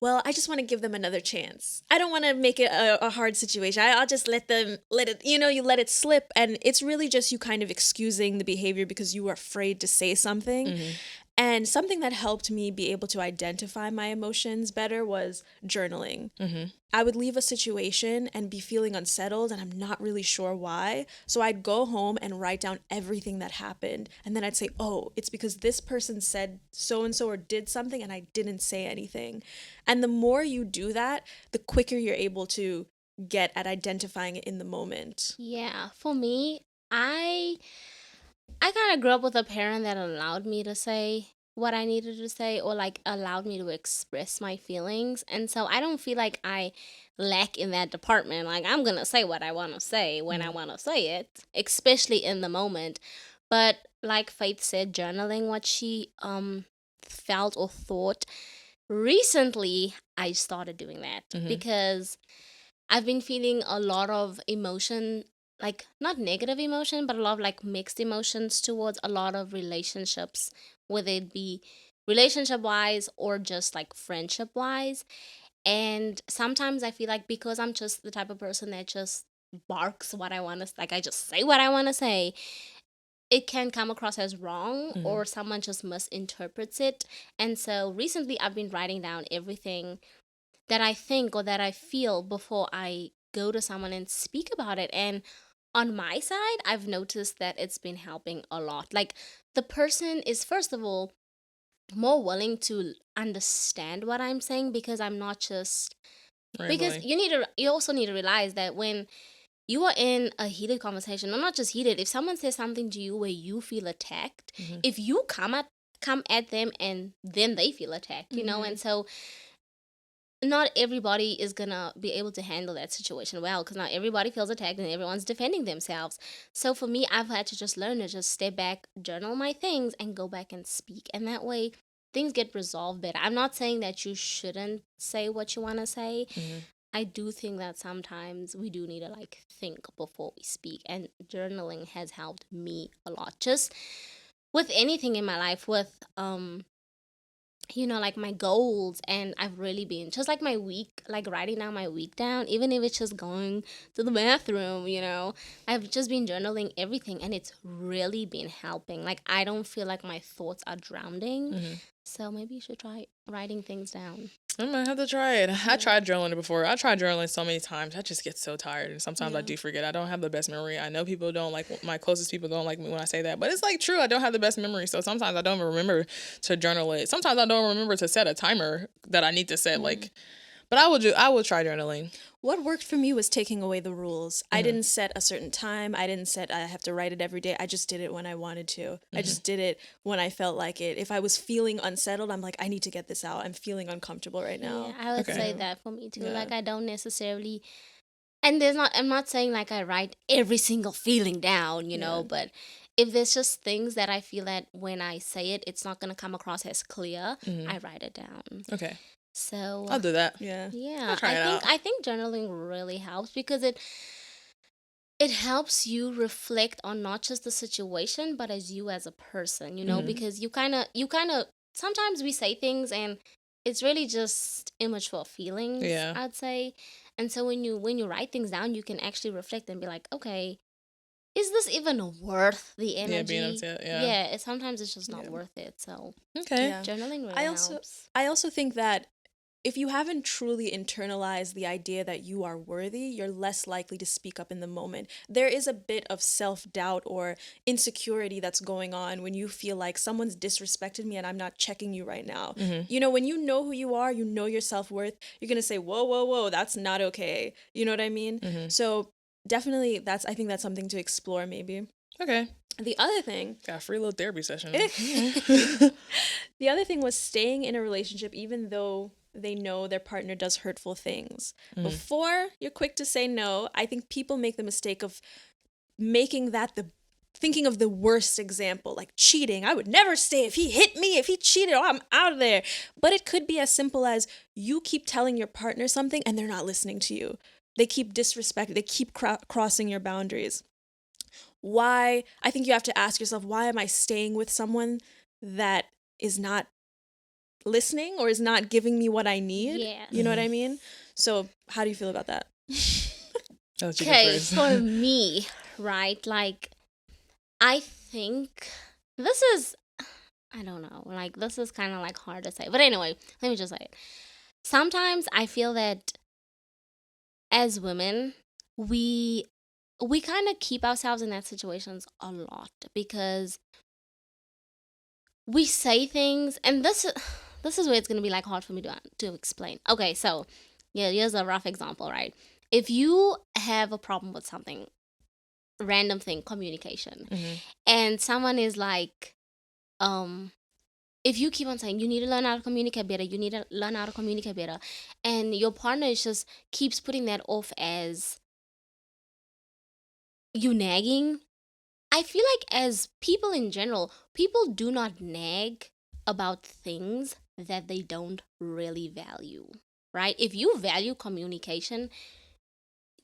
well, I just want to give them another chance. I don't want to make it a hard situation. I'll just let it, you let it slip. And it's really just you kind of excusing the behavior because you are afraid to say something. Mm-hmm. And something that helped me be able to identify my emotions better was journaling. I would leave a situation and be feeling unsettled, and I'm not really sure why. So I'd go home and write down everything that happened. And then I'd say, oh, it's because this person said so-and-so or did something and I didn't say anything. And the more you do that, the quicker you're able to get at identifying it in the moment. Yeah, for me, I kind of grew up with a parent that allowed me to say what I needed to say, or like allowed me to express my feelings. And so I don't feel like I lack in that department. Like, I'm going to say what I want to say when I want to say it, especially in the moment. But like Faith said, journaling what she felt or thought. Recently, I started doing that because I've been feeling a lot of emotion, like not negative emotion, but a lot of like mixed emotions towards a lot of relationships, whether it be relationship wise or just like friendship wise. And sometimes I feel like because I'm just the type of person that just barks what I want to, like I just say what I want to say, it can come across as wrong or someone just misinterprets it. And so recently I've been writing down everything that I think or that I feel before I go to someone and speak about it. And on my side, I've noticed that it's been helping a lot. Like, the person is, first of all, more willing to understand what I'm saying because I'm not just because Rambling. you also need to realize that when you are in a heated conversation, or not just heated, if someone says something to you where you feel attacked, if you come at them and then they feel attacked, you know. And so not everybody is gonna be able to handle that situation well, because not everybody feels attacked and everyone's defending themselves. So for me, I've had to just learn to just step back, journal my things, and go back and speak. And that way, things get resolved better. I'm not saying that you shouldn't say what you want to say. I do think that sometimes we do need to like think before we speak. And journaling has helped me a lot. Just with anything in my life, with like my goals. And I've really been just like my week, like writing down my week down, even if it's just going to the bathroom. I've just been journaling everything, and it's really been helping. Like, I don't feel like my thoughts are drowning. So maybe you should try writing things down. I might have to try it. I tried journaling before. I tried journaling so many times. I just get so tired. And sometimes I do forget. I don't have the best memory. I know people don't like, my closest people don't like me when I say that. But it's like true. I don't have the best memory. So sometimes I don't even remember to journal it. Sometimes I don't remember to set a timer that I need to set. But I will try journaling. What worked for me was taking away the rules. I didn't set a certain time. I didn't set I have to write it every day. I just did it when I wanted to. I just did it when I felt like it. If I was feeling unsettled, I'm like, I need to get this out. I'm feeling uncomfortable right now. Yeah, I would say that for me too. Yeah. Like, I don't necessarily, and I'm not saying like I write every single feeling down, but if there's just things that I feel that when I say it, it's not going to come across as clear, I write it down. Okay. So I'll do that. Yeah. I think journaling really helps because it helps you reflect on not just the situation, but as you as a person, because you kind of sometimes we say things and it's really just immature feelings, I'd say. And so when you write things down, you can actually reflect and be like, okay, is this even worth the energy? Yeah, being upset, yeah. Sometimes it's just not worth it. So journaling really helps. I also think that if you haven't truly internalized the idea that you are worthy, you're less likely to speak up in the moment. There is a bit of self-doubt or insecurity that's going on when you feel like someone's disrespected me and I'm not checking you right now. When you know who you are, you know your self-worth, you're going to say, whoa, whoa, whoa, that's not okay. You know what I mean? So definitely I think that's something to explore maybe. Okay. The other thing... Got a free little therapy session. The other thing was staying in a relationship even though they know their partner does hurtful things. Before you're quick to say no, I think people make the mistake of making that thinking of the worst example, like cheating. I would never stay if he hit me, if he cheated, I'm out of there. But it could be as simple as you keep telling your partner something and they're not listening to you. They keep disrespecting, they keep crossing your boundaries. Why? I think you have to ask yourself, why am I staying with someone that is not listening or is not giving me what I need? Yeah. You know what I mean? So how do you feel about that? Okay, for me, right? Like, I think this is, I don't know. Like, this is kind of like hard to say. But anyway, let me just say it. Sometimes I feel that as women, we kind of keep ourselves in that situations a lot because we say things, and this is where it's gonna be like hard for me to explain. Okay, so yeah, here's a rough example, right? If you have a problem with something, random thing, communication, and someone is like, if you keep on saying you need to learn how to communicate better, you need to learn how to communicate better, and your partner is just keeps putting that off as you nagging, I feel like as people in general, people do not nag about things that they don't really value, right? If you value communication,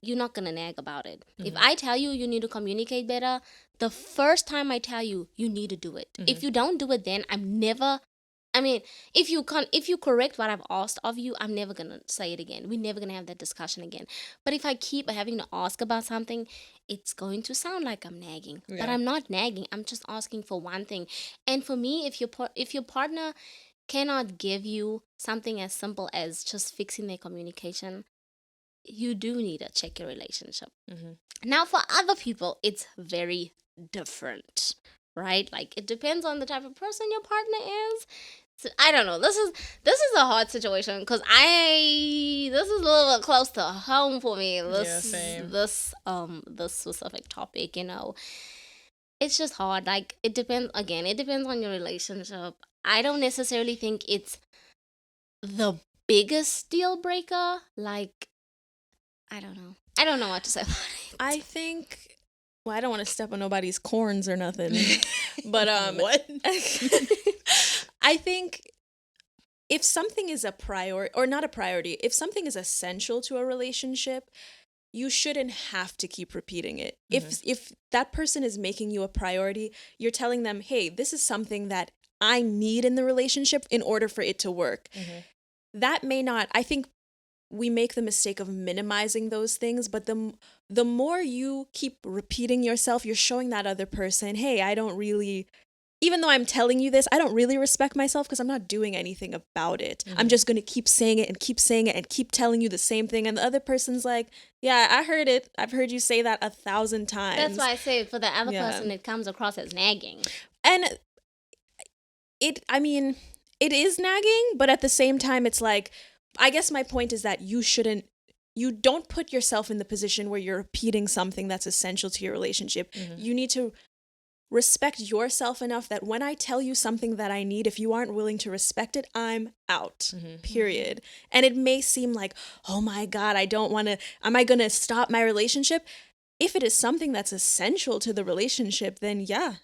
you're not going to nag about it. If I tell you you need to communicate better, the first time I tell you, you need to do it. If you don't do it, then if you correct what I've asked of you, I'm never going to say it again. We're never going to have that discussion again. But if I keep having to ask about something, it's going to sound like I'm nagging. Yeah. But I'm not nagging. I'm just asking for one thing. And for me, if your partner cannot give you something as simple as just fixing their communication, you do need to check your relationship. Now, for other people, it's very different, right? Like, it depends on the type of person your partner is. So, I don't know. This is a hard situation because this is a little bit close to home for me. This specific topic, it's just hard. Like, it depends on your relationship. I don't necessarily think it's the biggest deal breaker. Like, I don't know. I don't know what to say about it. I think, well, I don't want to step on nobody's corns or nothing, but what? I think if something is a priority, or not a priority, if something is essential to a relationship, you shouldn't have to keep repeating it. If that person is making you a priority, you're telling them, hey, this is something that I need in the relationship in order for it to work. That may not, I think we make the mistake of minimizing those things, but the more you keep repeating yourself, you're showing that other person, hey, I don't really, even though I'm telling you this, I don't really respect myself because I'm not doing anything about it. I'm just going to keep saying it and keep saying it and keep telling you the same thing. And the other person's like, yeah, I heard it. I've heard you say that 1,000 times. That's why I say for the other person, it comes across as nagging. And it is nagging, but at the same time, it's like, I guess my point is that you don't put yourself in the position where you're repeating something that's essential to your relationship. You need to respect yourself enough that when I tell you something that I need, if you aren't willing to respect it, I'm out, period. And it may seem like, oh my God, am I going to stop my relationship? If it is something that's essential to the relationship, then yeah.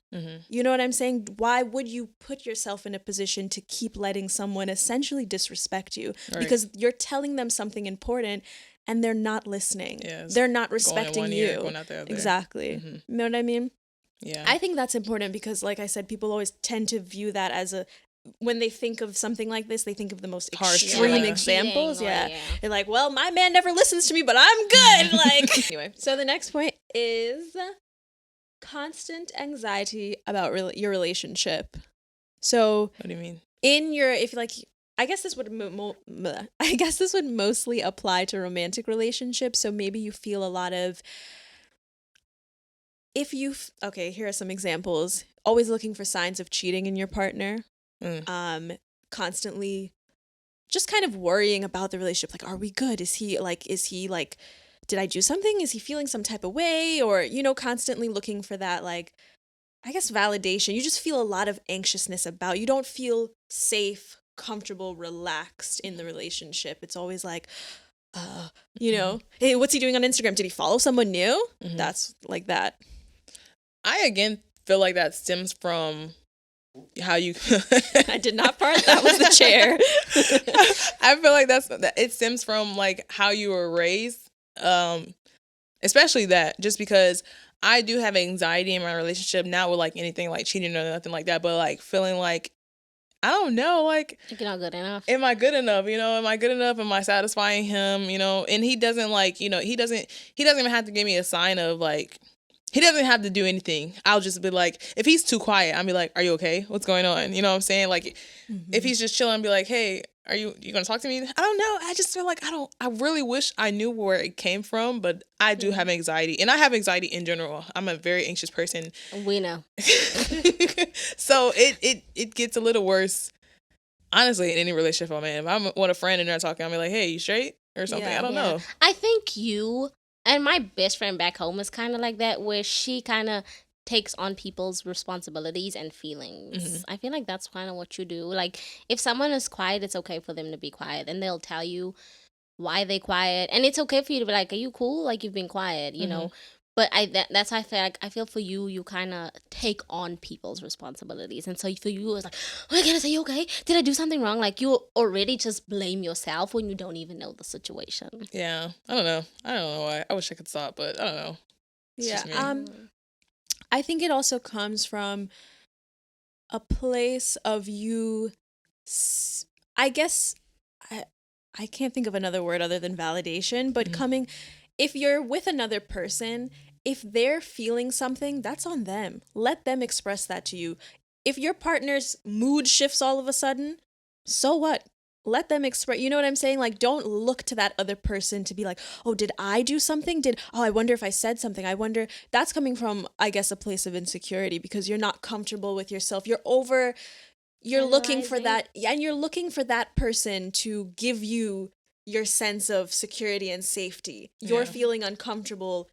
You know what I'm saying? Why would you put yourself in a position to keep letting someone essentially disrespect you? Right. Because you're telling them something important and they're not listening. Yeah, they're not respecting you. Going out the other. Exactly. You know what I mean? Yeah. I think that's important because, like I said, people always tend to view that as when they think of something like this, they think of the most extreme examples. Yeah. They're like, well, my man never listens to me, but I'm good. Like, anyway. So the next point is constant anxiety about your relationship. So what do you mean? I guess this would mostly apply to romantic relationships. So maybe you feel a lot of, here are some examples. Always looking for signs of cheating in your partner. Constantly just kind of worrying about the relationship. Like, are we good? Is he like, did I do something? Is he feeling some type of way? Or, constantly looking for that, like, I guess, validation. You just feel a lot of anxiousness you don't feel safe, comfortable, relaxed in the relationship. It's always like, hey, what's he doing on Instagram? Did he follow someone new? That's like that. I, again, feel like that stems from how you I did not fart. That was the chair. I feel like it stems from like how you were raised, especially that, just because I do have anxiety in my relationship, not with like anything like cheating or nothing like that, but like feeling like, I don't know, like, you're not good enough. Am I good enough? Am I good enough? Am I satisfying him? And he doesn't like, he doesn't even have to give me a sign of like, he doesn't have to do anything. I'll just be like, if he's too quiet, I'll be like, are you okay? What's going on? You know what I'm saying? Like, if he's just chilling, I'll be like, hey, you going to talk to me? I don't know. I just feel like I really wish I knew where it came from, but I do have anxiety. And I have anxiety in general. I'm a very anxious person. We know. So it gets a little worse, honestly, in any relationship I'm in. If I'm with a friend and they're talking, I'll be like, hey, you straight? Or something. Yeah. I don't know. I think you and my best friend back home is kind of like that, where she kind of takes on people's responsibilities and feelings. I feel like that's kind of what you do. Like, if someone is quiet, it's okay for them to be quiet, and they'll tell you why they quiet, and it's okay for you to be like, are you cool? Like, you've been quiet, you know. But that's how I feel like. I feel for you, you kind of take on people's responsibilities. And so for you, it's like, oh my goodness, are you okay? Did I do something wrong? Like, you already just blame yourself when you don't even know the situation. Yeah. I don't know why. I wish I could stop, but I don't know. It's just me. I think it also comes from a place of you, I guess, I can't think of another word other than validation, but coming, if you're with another person, if they're feeling something, that's on them. Let them express that to you. If your partner's mood shifts all of a sudden, so what? Let them express, you know what I'm saying? Like, don't look to that other person to be like, oh, did I do something? I wonder if I said something. I wonder, that's coming from, I guess, a place of insecurity because you're not comfortable with yourself. You're looking for that, and you're looking for that person to give you your sense of security and safety. You're feeling uncomfortable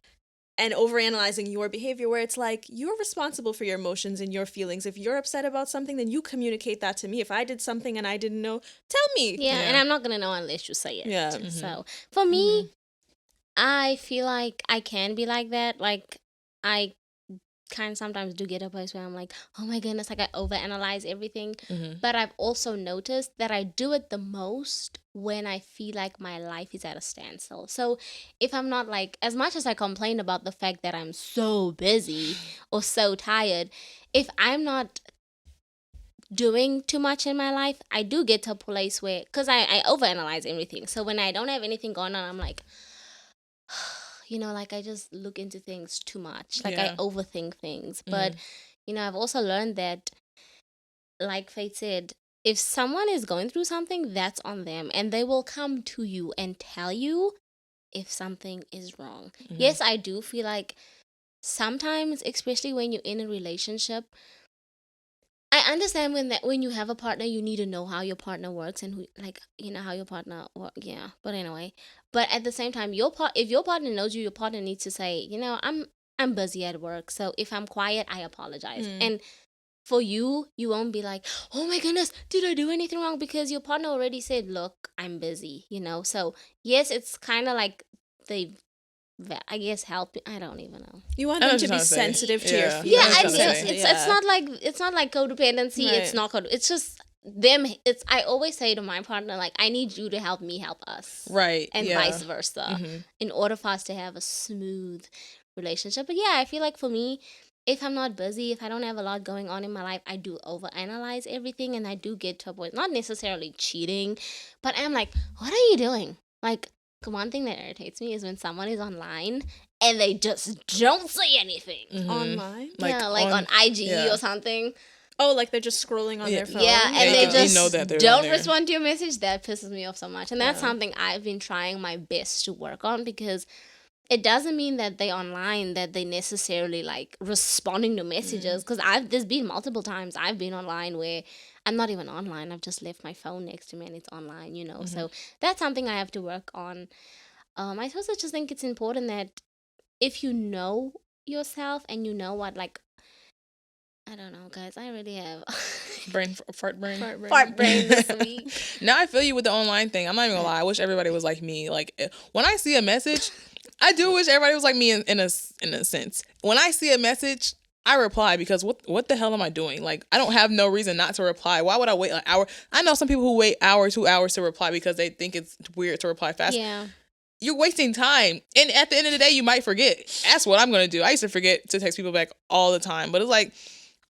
and overanalyzing your behavior, where it's like, you're responsible for your emotions and your feelings. If you're upset about something, then you communicate that to me. If I did something and I didn't know, tell me. Yeah, and I'm not going to know unless you say it. Yeah. So for me, I feel like I can be like that. Like, I kind of sometimes do get a place where I'm like, oh my goodness, like I overanalyze everything. But I've also noticed that I do it the most when I feel like my life is at a standstill. So if I'm not, like, as much as I complain about the fact that I'm so busy or so tired, if I'm not doing too much in my life, I do get to a place where, because I overanalyze everything. So when I don't have anything going on, I'm like, you know, like, I just look into things too much. Like, I overthink things. But, you know, I've also learned that, like Faith said, if someone is going through something, that's on them. And they will come to you and tell you if something is wrong. Yes, I do feel like sometimes, especially when you're in a relationship, I understand when you have a partner, you need to know how your partner works and who, like, you know, how your partner works. Yeah, but anyway, but at the same time, if your partner knows you, your partner needs to say, you know, I'm busy at work, so if I'm quiet, I apologize. And for you, you won't be like, oh my goodness, did I do anything wrong? Because your partner already said, look, I'm busy, you know. So yes, it's kind of like I guess help. I don't even know. You want them to be sensitive to your feelings. Yeah, I guess it's not like codependency. Right. It's not It's just them. I always say to my partner, like, I need you to help me help us. Right. And vice versa, in order for us to have a smooth relationship. But yeah, I feel like for me, if I'm not busy, if I don't have a lot going on in my life, I do overanalyze everything, and I do get to a point, not necessarily cheating, but I'm like, what are you doing? Like, one thing that irritates me is when someone is online and they just don't say anything. Online? Like, yeah, on IG or something. Oh, like they're just scrolling on their phone? Yeah, and they just don't respond to your message. That pisses me off so much. And that's something I've been trying my best to work on, because it doesn't mean that they online, that they necessarily, like, responding to messages. Because there's been multiple times I've been online where I'm not even online. I've just left my phone next to me and it's online, you know. So that's something I have to work on. I suppose I just think it's important that if you know yourself and you know what, like, I don't know, guys. I really have fart brain this week. Now I feel you with the online thing. I'm not even gonna lie. I wish everybody was like me. Like, when I see a message, I do wish everybody was like me in a sense. When I see a message, I reply, because what the hell am I doing? Like, I don't have no reason not to reply. Why would I wait an hour? I know some people who wait 2 hours to reply because they think it's weird to reply fast. Yeah. You're wasting time. And at the end of the day, you might forget. That's what I'm going to do. I used to forget to text people back all the time. But it's like,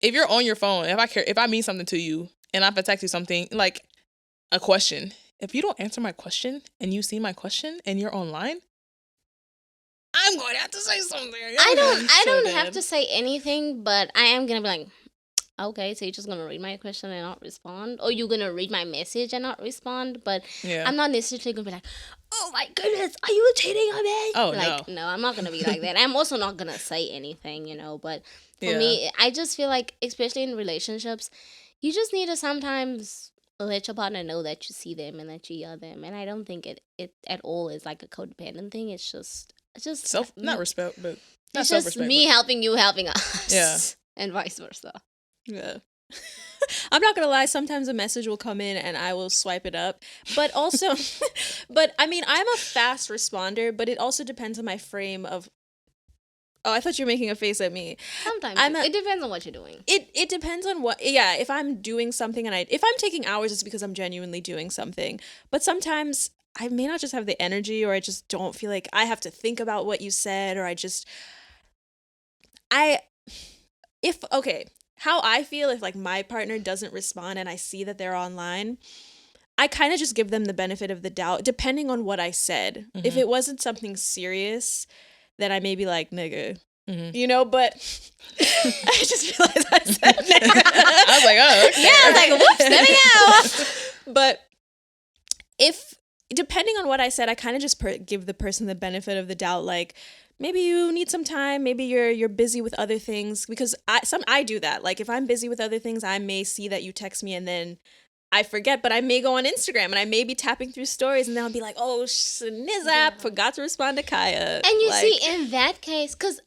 if you're on your phone, if I mean something to you and if I text you something, like a question, if you don't answer my question and you see my question and you're online, I'm going to have to say something. I don't have to say anything, but I am gonna be like, okay, so you're just gonna read my question and not respond, or you're gonna read my message and not respond. But I'm not necessarily gonna be like, oh my goodness, are you cheating on me? Oh, like, no, I'm not gonna be like that. I'm also not gonna say anything, but for me, I just feel like, especially in relationships, you just need to sometimes let your partner know that you see them and that you hear them. And I don't think it at all is like a codependent thing. It's just not respect, but not it's just self-respect, me but helping you helping us. Yeah. And vice versa. Yeah. I'm not gonna lie, sometimes a message will come in and I will swipe it up. But also but I mean, I'm a fast responder, but it also depends on my frame of. Oh, I thought you were making a face at me. Sometimes it depends on what you're doing. It depends on what. Yeah, if I'm doing something and if I'm taking hours, it's because I'm genuinely doing something. But sometimes I may not just have the energy, or I just don't feel like I have to think about what you said, or how I feel if like my partner doesn't respond and I see that they're online, I kind of just give them the benefit of the doubt, depending on what I said. Mm-hmm. If it wasn't something serious, then I may be like, nigga, but I just realized I said nigga. I was like, oh, okay. Yeah, I was like, whoops, let me go. But depending on what I said, I kind of just give the person the benefit of the doubt, like, maybe you need some time, maybe you're busy with other things, because I do that. Like, if I'm busy with other things, I may see that you text me and then I forget, but I may go on Instagram and I may be tapping through stories and then I'll be like, oh, Nizap, forgot to respond to Kaya. And you see, in that case, because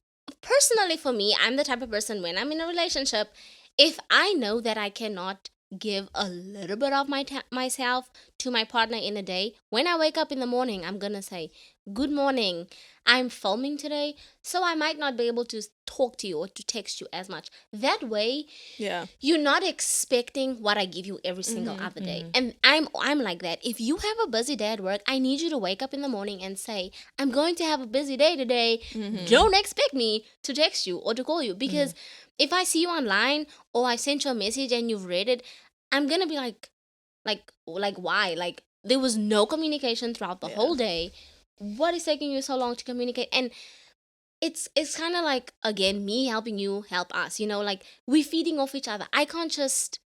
personally for me, I'm the type of person, when I'm in a relationship, if I know that I cannot give a little bit of myself to my partner in a day, when I wake up in the morning, I'm gonna say, good morning, I'm filming today, so I might not be able to talk to you or to text you as much. That way, you're not expecting what I give you every single other day. And I'm like that. If you have a busy day at work, I need you to wake up in the morning and say, I'm going to have a busy day today. Don't expect me to text you or to call you, because if I see you online or I sent you a message and you've read it, I'm gonna be like why? Like, there was no communication throughout the whole day. What is taking you so long to communicate? And it's kind of like, again, me helping you help us, like, we're feeding off each other. I can't just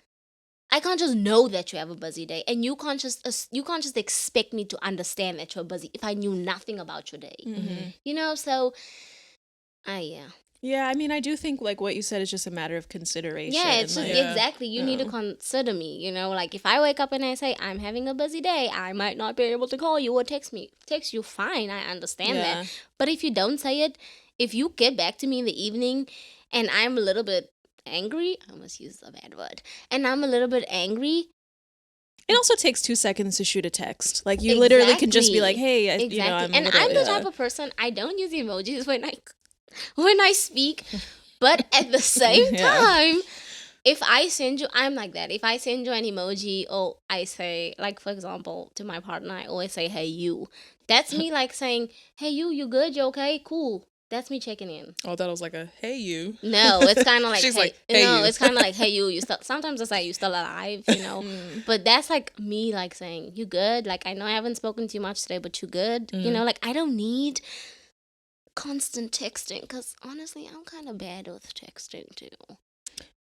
know that you have a busy day, and you can't just expect me to understand that you're busy if I knew nothing about your day. So Yeah, I mean, I do think, like, what you said is just a matter of consideration. Yeah, it's just, exactly. You need to consider me, like, if I wake up and I say, I'm having a busy day, I might not be able to call you or text you, fine, I understand that. But if you don't say it, if you get back to me in the evening and I'm a little bit angry, I almost used a bad word, and I'm a little bit angry, it also takes 2 seconds to shoot a text. Like, you literally can just be like, hey, I'm the type of person, I don't use emojis when I speak, but at the same time, if I send you, I'm like that. If I send you an emoji, or I say, like, for example, to my partner, I always say, hey, you. That's me, like, saying, hey, you good? You okay? Cool. That's me checking in. Oh, I thought it was like a, hey, you. No, it's kind of like, She's hey, like, hey, no, you. it's kind of like, hey, you still, sometimes it's like, you still alive, But that's like me, like, saying, you good? Like, I know I haven't spoken to you much today, but you good? Like, I don't need constant texting, because honestly, I'm kind of bad with texting too.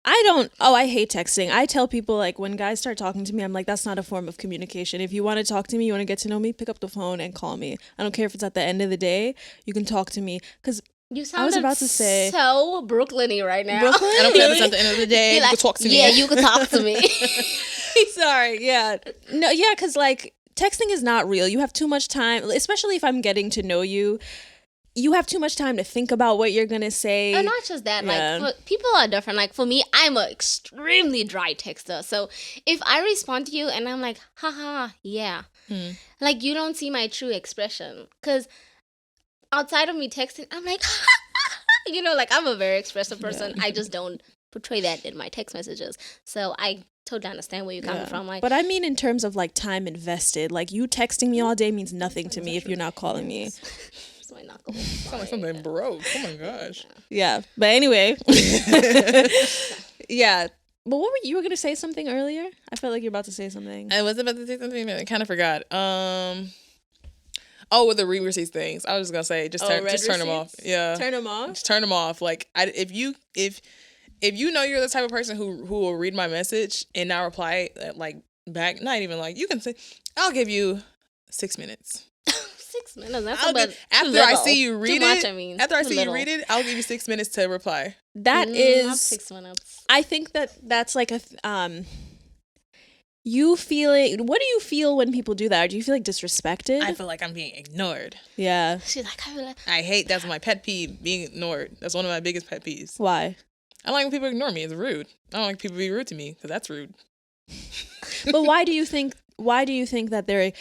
I hate texting. I tell people, like, when guys start talking to me, I'm like, that's not a form of communication. If you want to talk to me, you want to get to know me, pick up the phone and call me. I don't care if it's at the end of the day, you can talk to me. Because I was about to say so Brooklyn-y right now. Brooklyn? I don't care if it's at the end of the day, you can talk to me. Yeah, you can talk to me. Sorry, yeah. No, yeah, because, like, texting is not real. You have too much time, especially if I'm getting to know you. You have too much time to think about what you're going to say. And not just that, like, people are different. Like, for me, I'm an extremely dry texter. So if I respond to you and I'm like, haha, yeah. Like, you don't see my true expression. Because outside of me texting, I'm like, like, I'm a very expressive person. I just don't portray that in my text messages. So I totally understand where you're coming from. Like, but I mean, in terms of, like, time invested, like, you texting me all day means nothing to me if you're not calling me. My knuckle. Sound like something broke. Oh my gosh. Yeah. But anyway. Yeah. But what were you were gonna say something earlier? I felt like you were about to say something. I was about to say something, but I kind of forgot. Oh, with the read receipts things. I was just gonna say, just turn them off. Yeah. Turn them off? Just turn them off. Like, if you know you're the type of person who will read my message and not reply like back, not even like, you can say, I'll give you 6 minutes. 6 minutes. That's after I see you read it. After I see little. You read it, I'll give you 6 minutes to reply. That Not is 6 minutes. I think that's like a you feeling, what do you feel when people do that? Or do you feel like disrespected? I feel like I'm being ignored. Yeah. She's like, I feel like, I hate, that's my pet peeve, being ignored. That's one of my biggest pet peeves. Why? I don't like when people ignore me. It's rude. I don't like people being rude to me because that's rude. But why do you think that they're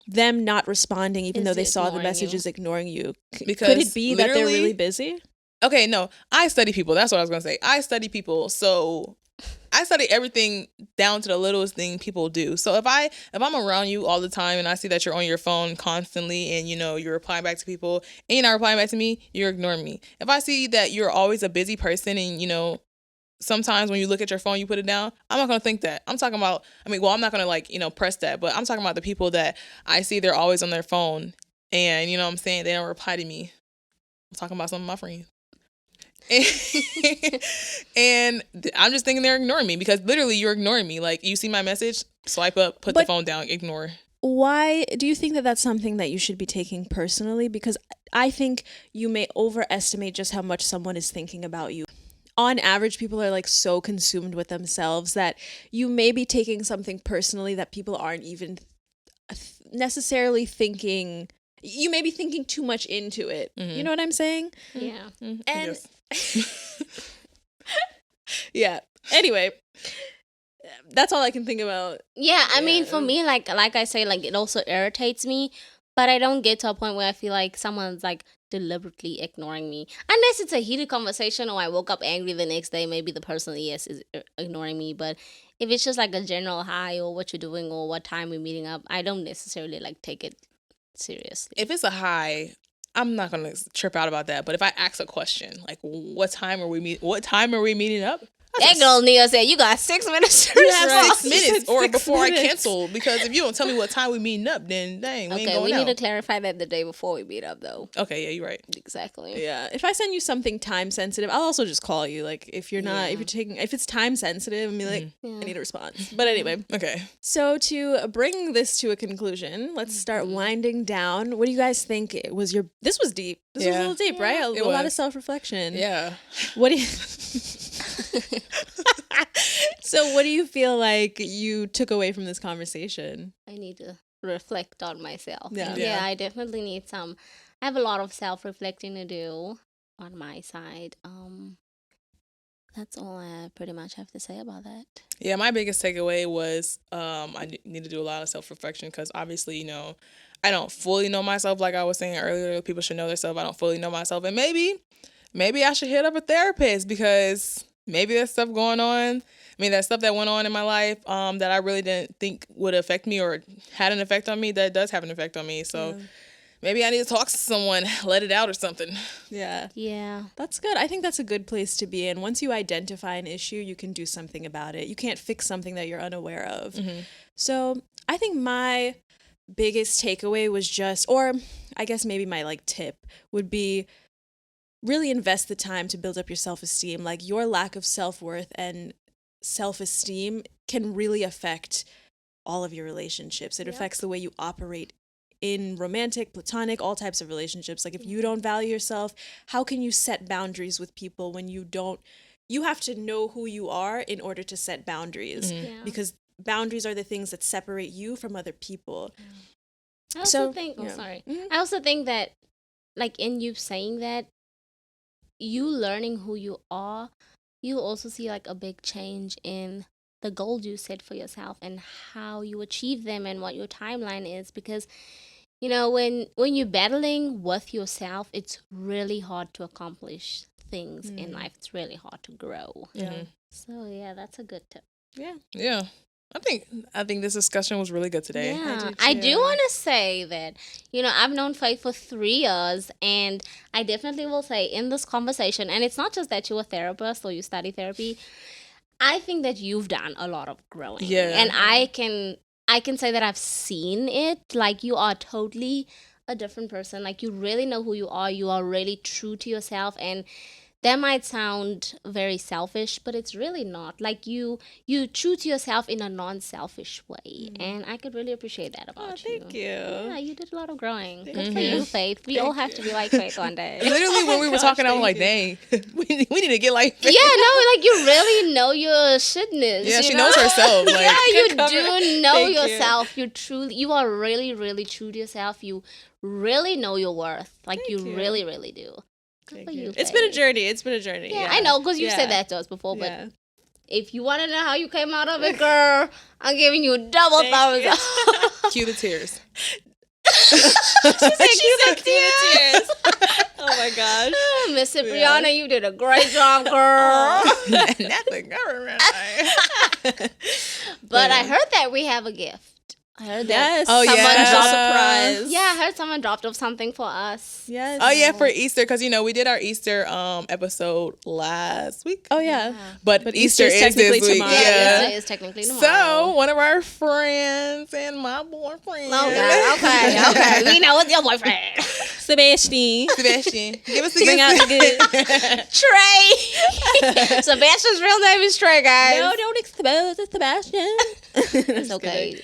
them not responding even though they saw the message is ignoring you? Because could it be that they're really busy? Okay, no. I study people. That's what I was going to say. I study people. So I study everything down to the littlest thing people do. So if I'm around you all the time and I see that you're on your phone constantly and, you know, you're replying back to people and you're not replying back to me, you're ignoring me. If I see that you're always a busy person and, you know, sometimes when you look at your phone, you put it down, I'm not going to think that. I'm talking about, I'm not going to like, you know, press that, but I'm talking about the people that I see they're always on their phone and, you know what I'm saying, they don't reply to me. I'm talking about some of my friends. And I'm just thinking they're ignoring me because literally you're ignoring me. Like, you see my message, swipe up, put the phone down, ignore. Why do you think that that's something that you should be taking personally? Because I think you may overestimate just how much someone is thinking about you. On average, people are like so consumed with themselves that you may be taking something personally that people aren't even necessarily thinking. You may be thinking too much into it. Mm-hmm. You know what I'm saying? Yeah. Mm-hmm. And yeah. Anyway, that's all I can think about. Yeah, I mean, for me, like I say, like, it also irritates me, but I don't get to a point where I feel like someone's like deliberately ignoring me, unless it's a heated conversation or I woke up angry the next day. Maybe the person, yes, is ignoring me, but if it's just like a general hi or what you're doing or what time we're meeting up, I don't necessarily like take it seriously. If it's a hi, I'm not gonna trip out about that. But if I ask a question like, "What time are we meeting up?" That girl Nia said, "You got 6 minutes." You have 6 minutes, or before I cancel. Because if you don't tell me what time we meeting up, then dang, we ain't going out. We need to clarify that the day before we meet up, though. Okay, yeah, you're right. Exactly. Yeah, if I send you something time sensitive, I'll also just call you. Like, if it's time sensitive, and be like, I need a response. But anyway, okay. So to bring this to a conclusion, let's start winding down. What do you guys think? This was deep. This was a little deep, right? A lot of self-reflection. Yeah. What do you? So what do you feel like you took away from this conversation? I need to reflect on myself. Yeah. I definitely need some. I have a lot of self-reflecting to do on my side. That's all I pretty much have to say about that. Yeah, my biggest takeaway was I need to do a lot of self-reflection because obviously, you know, I don't fully know myself like I was saying earlier. People should know themselves. I don't fully know myself. And maybe I should hit up a therapist because maybe there's stuff going on. I mean, that stuff that went on in my life that I really didn't think would affect me or had an effect on me, that does have an effect on me. So maybe I need to talk to someone, let it out or something. Yeah. Yeah. That's good. I think that's a good place to be in. Once you identify an issue, you can do something about it. You can't fix something that you're unaware of. Mm-hmm. So I think my biggest takeaway was or I guess maybe my like tip would be really invest the time to build up your self-esteem. Like, your lack of self-worth and self-esteem can really affect all of your relationships. It affects the way you operate in romantic, platonic, all types of relationships. Like, if you don't value yourself, how can you set boundaries with people when you don't? You have to know who you are in order to set boundaries, because boundaries are the things that separate you from other people. I also think, I also think that, like, in you saying that, you learning who you are, you also see like a big change in the goals you set for yourself and how you achieve them and what your timeline is. Because, you know, when you're battling with yourself, it's really hard to accomplish things in life. It's really hard to grow. Yeah. So yeah, that's a good tip. Yeah. I think this discussion was really good today. Yeah, I do want to say that, you know, I've known Faith for 3 years, and I definitely will say in this conversation, and it's not just that you're a therapist or you study therapy, I think that you've done a lot of growing. Yeah. And I can say that I've seen it. Like, you are totally a different person. Like, you really know who you are. You are really true to yourself. And that might sound very selfish, but it's really not. Like, you true to yourself in a non-selfish way. And I could really appreciate that about you. Thank you. Yeah, you did a lot of growing. Good for you, Faith. We all have to be like Faith one day. Literally, when we were talking, I'm like, dang, we need to get like Faith. Yeah, no, like, you really know your shitness. Yeah, you she know? knows herself. Like, Yeah, you Good cover. do know Thank you. yourself. You are really, really true to yourself. You really know your worth. Like, you you. really, really do. Good for you. It's been a Faith. journey. It's been a journey. Yeah, Yeah, I know, because you Yeah. said that to us before. But Yeah. if you want to know how you came out of it, girl, I'm giving you double thumbs you. up. cue the tears. She said tears. Oh my gosh. Miss Cipriana, you did a great job, girl. Not the government. But I heard that we have a gift. I heard that. Yes. Oh, Someone yeah. dropped surprise. Yeah, I heard someone dropped off something for us. Yes. Oh yeah, for Easter, because we did our Easter episode last week. Oh yeah. But Easter Easter's is technically this week. tomorrow. Yeah. Easter is technically tomorrow. So one of our friends and my boyfriend. Oh, God. Okay. We know it's your boyfriend. Sebastian. Sebastian, give us the Bring out the Trey. Sebastian's real name is Trey, guys. No, don't expose it, Sebastian. It's okay.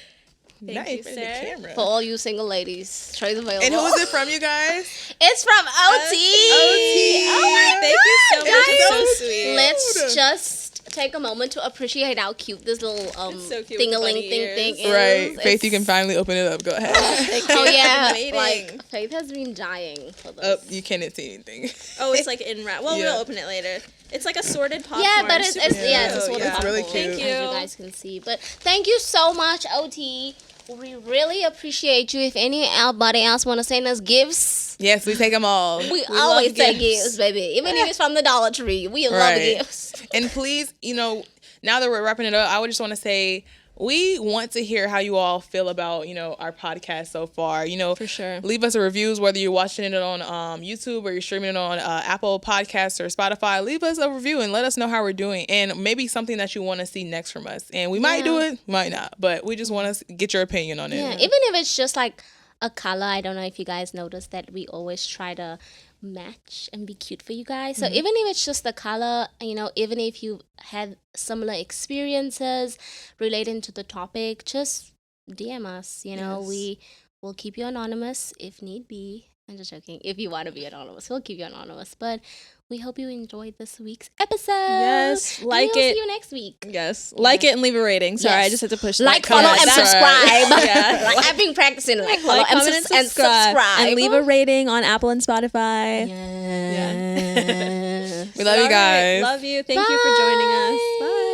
Thank you, for the sir. camera. For all you single ladies, Trey's available. And who is it from, you guys? It's from OT. OT. Oh my Thank you so much. guys. It's so sweet. Let's just take a moment to appreciate how cute this little It's so cute with the ding-a-ling bunny thing ears. thing is. Right, Faith, you It's- can finally open it up. Go ahead. Oh yeah, Waiting. like Faith has been dying for this. Oh, you can't see anything. Oh, it's like in wrap. Well, Yeah. we'll open it later. It's like a sorted popcorn. Yeah, but it's Super it's cute. a sort of It's really popcorn, cute. as Thank you. you guys can see. But thank you so much, OT. We really appreciate you. If anybody else want to send us gifts, Yes, we take them all. we always love take gifts. gifts, baby. Even if it's from the Dollar Tree, we love Right. gifts. And please, now that we're wrapping it up, I would just want to say we want to hear how you all feel about, our podcast so far. For sure. Leave us a reviews, whether you're watching it on YouTube or you're streaming it on Apple Podcasts or Spotify. Leave us a review and let us know how we're doing and maybe something that you want to see next from us. And we might do it, might not, but we just want to get your opinion on it. Yeah, even if it's just like a color. I don't know if you guys noticed that we always try to match and be cute for you guys. So even if it's just the color, even if you had similar experiences relating to the topic, just DM us. Yes. We will keep you anonymous if need be. I'm just joking. If you want to be anonymous, we'll keep you anonymous. But we hope you enjoyed this week's episode. Yes, And like we'll it. See you next week. Yes. Like it and leave a rating. Sorry, Yes. I just had to push Like, that. follow, Yes, and that's subscribe. right. Yeah. Like, I've been practicing. Like, follow, Like, comment, and subscribe. And leave a rating on Apple and Spotify. Yeah. We love you All right. guys. Love you. Thank you for joining us. Bye.